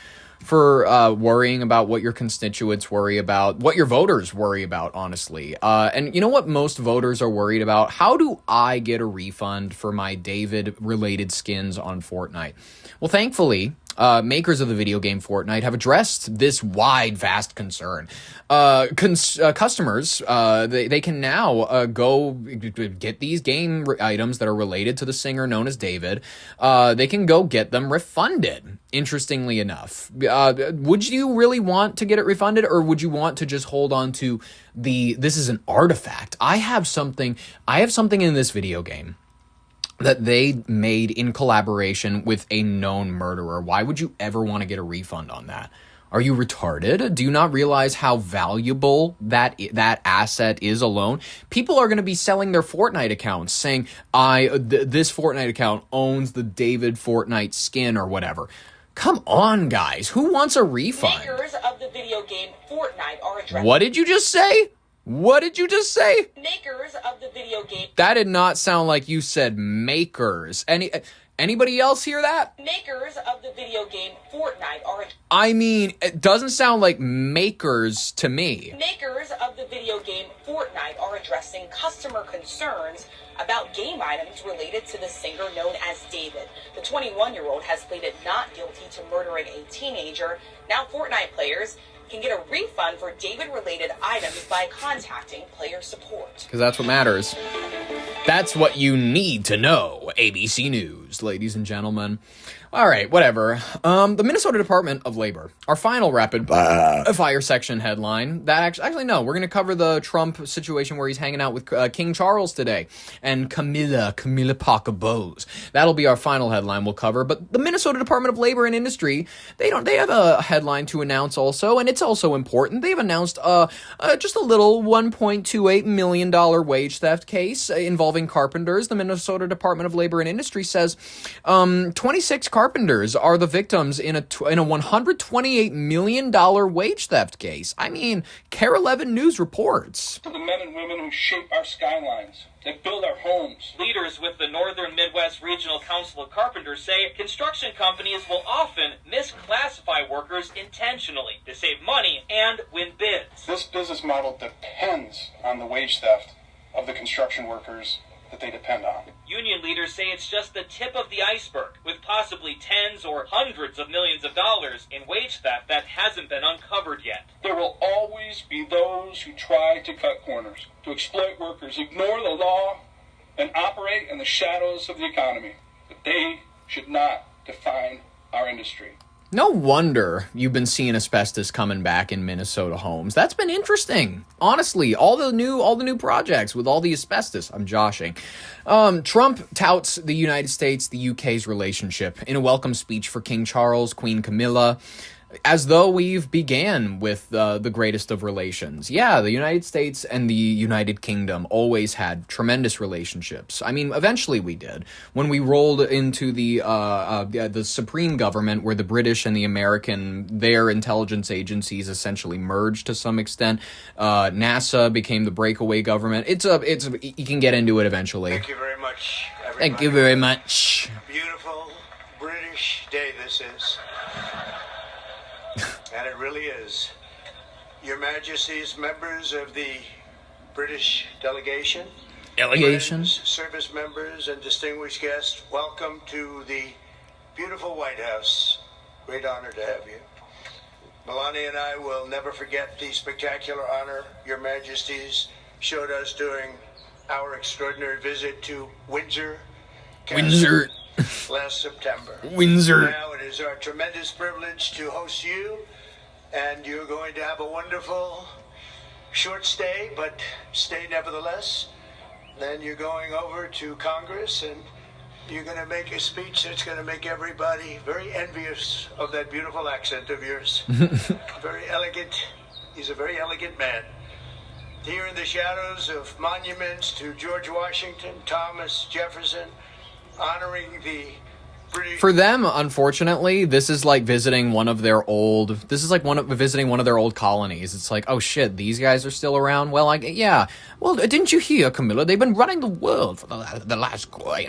for worrying about what your constituents worry about, what your voters worry about, honestly. And you know what most voters are worried about? How do I get a refund for my David-related skins on Fortnite? Well, thankfully, makers of the video game Fortnite have addressed this vast concern. Customers, they can now go get these game items that are related to the singer known as David. They can go get them refunded, interestingly enough. Would you really want to get it refunded, or would you want to just hold on to this is an artifact? I have something in this video game that they made in collaboration with a known murderer. Why would you ever want to get a refund on that? Are you retarded? Do you not realize how valuable that asset is alone? People are going to be selling their Fortnite accounts saying, this Fortnite account owns the David Fortnite skin or whatever. Come on, guys. Who wants a refund? Makers of the video game Fortnite are addressing... What did you just say? What did you just say? Makers of the video game... That did not sound like you said makers. Anybody else hear that? Makers of the video game Fortnite are... I mean, it doesn't sound like makers to me. Makers of the video game Fortnite are addressing customer concerns about game items related to the singer known as David. The 21-year-old has pleaded not guilty to murdering a teenager. Now Fortnite players can get a refund for David-related items by contacting player support. Because that's what matters. That's what you need to know, ABC News. news, ladies and gentlemen. All right, whatever. The Minnesota Department of Labor, our final rapid fire section headline. That actually no, we're going to cover the Trump situation where he's hanging out with King Charles today and Camilla Parker Bowles. That'll be our final headline we'll cover. But the Minnesota Department of Labor and Industry, they have a headline to announce also, and it's also important. They've announced just a little $1.28 million wage theft case involving carpenters. The Minnesota Department of Labor and Industry says 26 carpenters are the victims in a $128 million wage theft case. I mean, Care 11 News reports. For the men and women who shape our skylines, they build our homes. Leaders with the Northern Midwest Regional Council of Carpenters say construction companies will often misclassify workers intentionally to save money and win bids. This business model depends on the wage theft of the construction workers that they depend on. Union leaders say it's just the tip of the iceberg, with possibly tens or hundreds of millions of dollars in wage theft that hasn't been uncovered yet. There will always be those who try to cut corners, to exploit workers, ignore the law, and operate in the shadows of the economy. But they should not define our industry. No wonder you've been seeing asbestos coming back in Minnesota homes. That's been interesting. Honestly, all the new projects with all the asbestos. I'm joshing. Trump touts the United States, the UK's relationship in a welcome speech for King Charles, Queen Camilla, as though we've began with the greatest of relations. Yeah, the United States and the United Kingdom always had tremendous relationships. I mean, eventually we did. When we rolled into the supreme government, where the British and the American, their intelligence agencies essentially merged to some extent. NASA became the breakaway government. You can get into it eventually. Thank you very much, everybody. Thank you very much. Beautiful British day this is. And it really is. Your Majesty's members of the British delegation, friends, service members, and distinguished guests, welcome to the beautiful White House. Great honor to have you. Melania and I will never forget the spectacular honor Your Majesties showed us during our extraordinary visit to Windsor last September. Windsor. Now it is our tremendous privilege to host you, and you're going to have a wonderful short stay, but stay nevertheless. Then you're going over to Congress, and you're going to make a speech that's going to make everybody very envious of that beautiful accent of yours. Very elegant. He's a very elegant man. Here in the shadows of monuments to George Washington, Thomas Jefferson, honoring the British. For them, unfortunately, this is like visiting one of their old colonies. It's like, oh shit, these guys are still around? Well, yeah. Well, didn't you hear, Camilla? They've been running the world for the last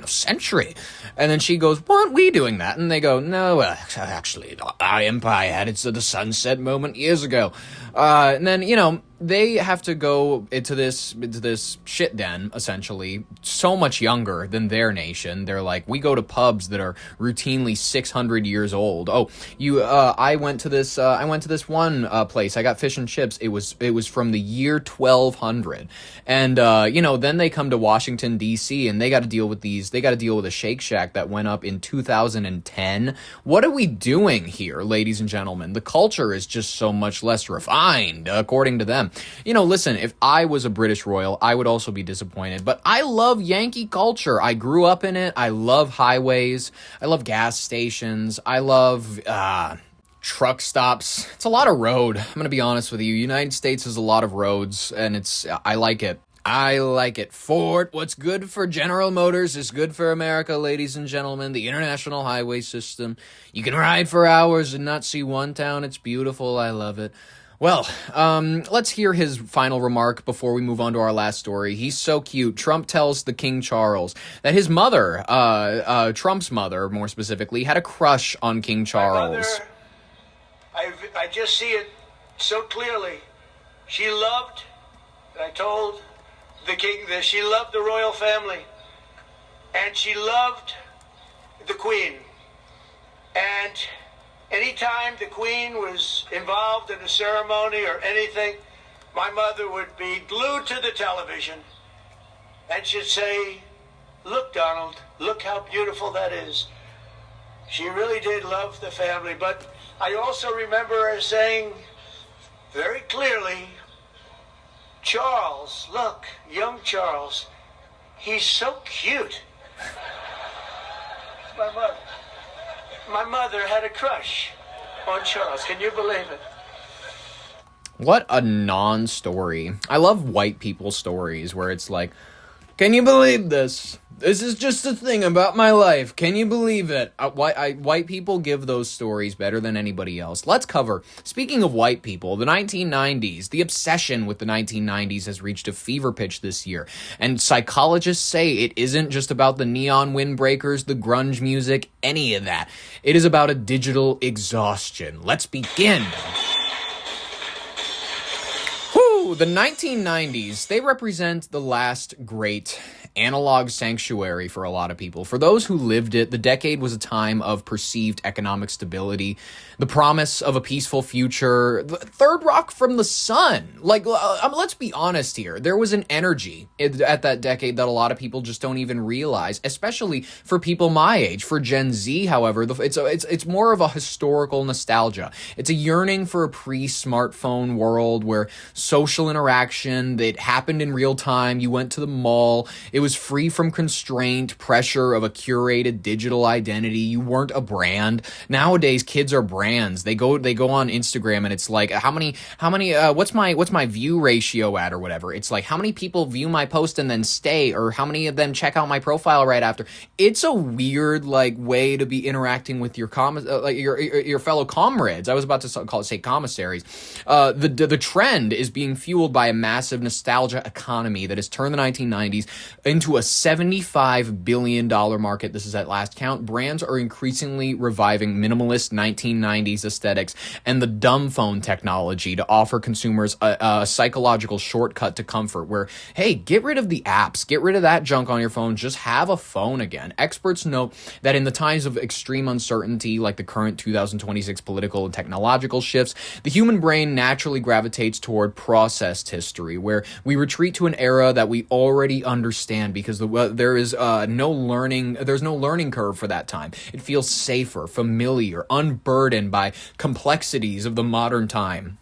century. And then she goes, "Well, aren't we doing that?" And they go, "No, actually, our empire had its the sunset moment years ago." And then, they have to go into this shit den, essentially, so much younger than their nation. They're like, we go to pubs that are routinely 600 years old. Oh, I went to this one place. I got fish and chips. It was from the year 1200. And then they come to Washington D.C. and they got to deal with a Shake Shack that went up in 2010. What are we doing here, ladies and gentlemen? The culture is just so much less refined, according to them. Listen, if I was a British royal, I would also be disappointed. But I love Yankee culture. I grew up in it. I love highways. I love gas stations. I love truck stops. It's a lot of road. I'm going to be honest with you. United States is a lot of roads, and I like it. I like it. Ford, what's good for General Motors is good for America, ladies and gentlemen. The international highway system. You can ride for hours and not see one town. It's beautiful. I love it. Well, let's hear his final remark before we move on to our last story. He's so cute. Trump tells the King Charles that his mother, Trump's mother, more specifically, had a crush on King Charles. My mother, I just see it so clearly. She loved, I told the king this, she loved the royal family. And she loved the Queen. And anytime the Queen was involved in a ceremony or anything, my mother would be glued to the television and she'd say, Look, Donald, look how beautiful that is. She really did love the family, but I also remember her saying very clearly, Charles, look, young Charles, he's so cute. My mother had a crush on Charles. Can you believe it? What a non-story. I love white people stories where it's like, can you believe this? This is just a thing about my life. Can you believe it? White people give those stories better than anybody else. Let's cover, speaking of white people, the 1990s. The obsession with the 1990s has reached a fever pitch this year. And psychologists say it isn't just about the neon windbreakers, the grunge music, any of that. It is about a digital exhaustion. Let's begin. The 1990s, they represent the last great analog sanctuary for a lot of people. For those who lived it, the decade was a time of perceived economic stability, the promise of a peaceful future, the third rock from the sun. Like, let's be honest here. There was an energy at that decade that a lot of people just don't even realize, especially for people my age. For Gen Z, however, it's more of a historical nostalgia. It's a yearning for a pre-smartphone world where social interaction that happened in real time. You went to the mall. It was free from constraint, pressure of a curated digital identity. You weren't a brand. Nowadays, kids are brands. They go on Instagram and it's like, how many, what's my view ratio at or whatever. It's like, how many people view my post and then stay, or how many of them check out my profile right after. It's a weird, like, way to be interacting with your your fellow comrades. I was about to say commissaries. The trend is being fueled by a massive nostalgia economy that has turned the 1990s into a $75 billion market. This is at last count. Brands are increasingly reviving minimalist 1990s aesthetics and the dumb phone technology to offer consumers a psychological shortcut to comfort where, hey, get rid of the apps, get rid of that junk on your phone, just have a phone again. Experts note that in the times of extreme uncertainty, like the current 2026 political and technological shifts, the human brain naturally gravitates toward processed history, where we retreat to an era that we already understand because there's no learning curve for that time. It feels safer, familiar, unburdened by complexities of the modern time.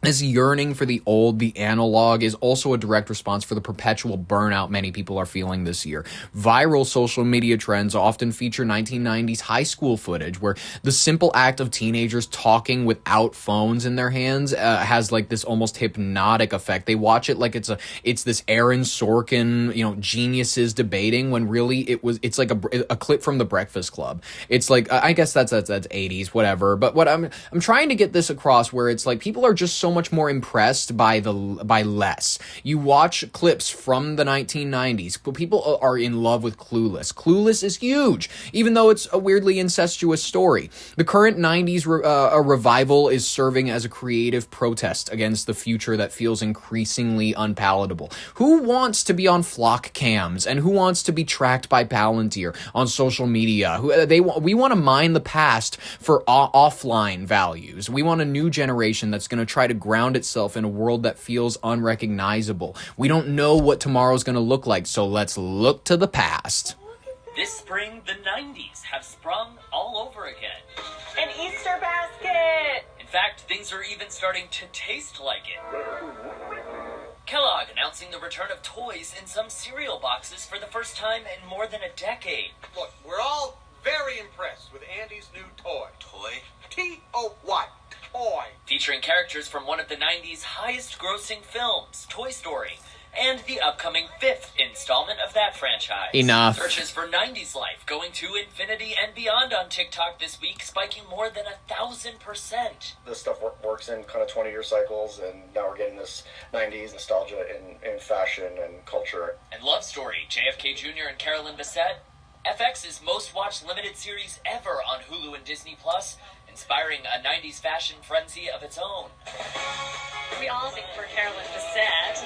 This yearning for the old, the analog, is also a direct response for the perpetual burnout many people are feeling this year. Viral social media trends often feature 1990s high school footage where the simple act of teenagers talking without phones in their hands has like this almost hypnotic effect. They watch it like it's this Aaron Sorkin, geniuses debating, when really it's like a clip from The Breakfast Club. It's like, I guess that's 80s, whatever. But what I'm trying to get this across, where it's like people are just so much more impressed by less. You watch clips from the 1990s, but people are in love with Clueless. Clueless is huge, even though it's a weirdly incestuous story. The current 90s revival is serving as a creative protest against the future that feels increasingly unpalatable. Who wants to be on flock cams, and who wants to be tracked by Palantir on social media? We want to mine the past for offline values. We want a new generation that's going to try to ground itself in a world that feels unrecognizable. We don't know what tomorrow's going to look like, so let's look to the past. This spring, the 90s have sprung all over again. An Easter basket! In fact, things are even starting to taste like it. Kellogg announcing the return of toys in some cereal boxes for the first time in more than a decade. Look, we're all very impressed with Andy's new toy. Toy? T-O-Y. Toy. Featuring characters from one of the 90s highest-grossing films, Toy Story, and the upcoming 5th installment of that franchise. Enough. Searches for 90s life going to infinity and beyond on TikTok this week, spiking more than 1,000%. This stuff works in kind of 20-year cycles, and now we're getting this 90s nostalgia in fashion and culture. And Love Story, JFK Jr. and Carolyn Bessette, FX's most-watched limited series ever on Hulu and Disney+, inspiring a 90s fashion frenzy of its own. We all think for Carolyn Bessette.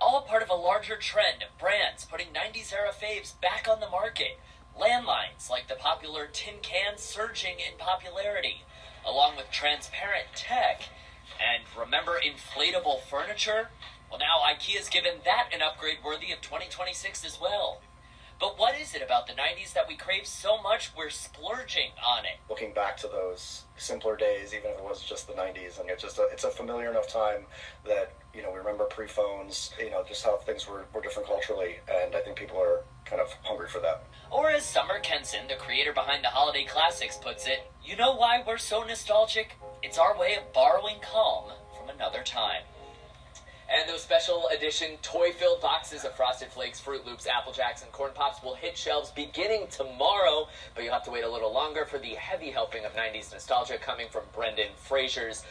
All part of a larger trend of brands putting 90s-era faves back on the market. Landlines like the popular tin can surging in popularity, along with transparent tech. And remember inflatable furniture? Well, now IKEA's given that an upgrade worthy of 2026 as well. But what is it about the 90s that we crave so much we're splurging on it? Looking back to those simpler days, even if it was just the 90s, and it's a familiar enough time that, we remember pre-phones, just how things were different culturally, and I think people are kind of hungry for that. Or as Summer Kenson, the creator behind the holiday classics, puts it, you know why we're so nostalgic? It's our way of borrowing calm from another time. And those special edition toy-filled boxes of Frosted Flakes, Fruit Loops, Apple Jacks, and Corn Pops will hit shelves beginning tomorrow, but you'll have to wait a little longer for the heavy helping of 90s nostalgia coming from Brendan Fraser's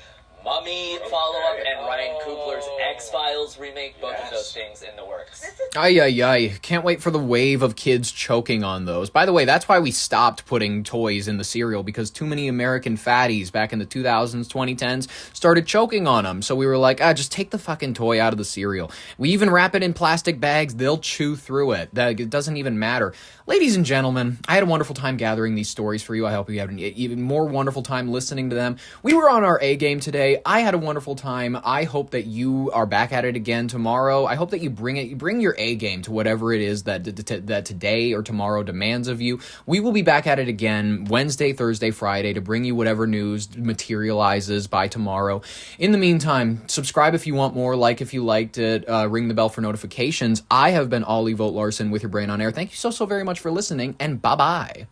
Mummy follow-up and Ryan Coogler's X-Files remake, both of those things in the works. Ay. Can't wait for the wave of kids choking on those. By the way, that's why we stopped putting toys in the cereal, because too many American fatties back in the 2000s, 2010s started choking on them. So we were like, just take the fucking toy out of the cereal. We even wrap it in plastic bags. They'll chew through it. It doesn't even matter. Ladies and gentlemen, I had a wonderful time gathering these stories for you. I hope you had an even more wonderful time listening to them. We were on our A game today. I had a wonderful time. I hope that you are back at it again tomorrow. I hope that you bring your A game to whatever it is that today or tomorrow demands of you. We will be back at it again Wednesday, Thursday, Friday to bring you whatever news materializes by tomorrow. In the meantime, subscribe if you want more, like if you liked it, ring the bell for notifications. I have been Ollie Vogt Larson with your brain on air. Thank you so very much for listening, and bye-bye.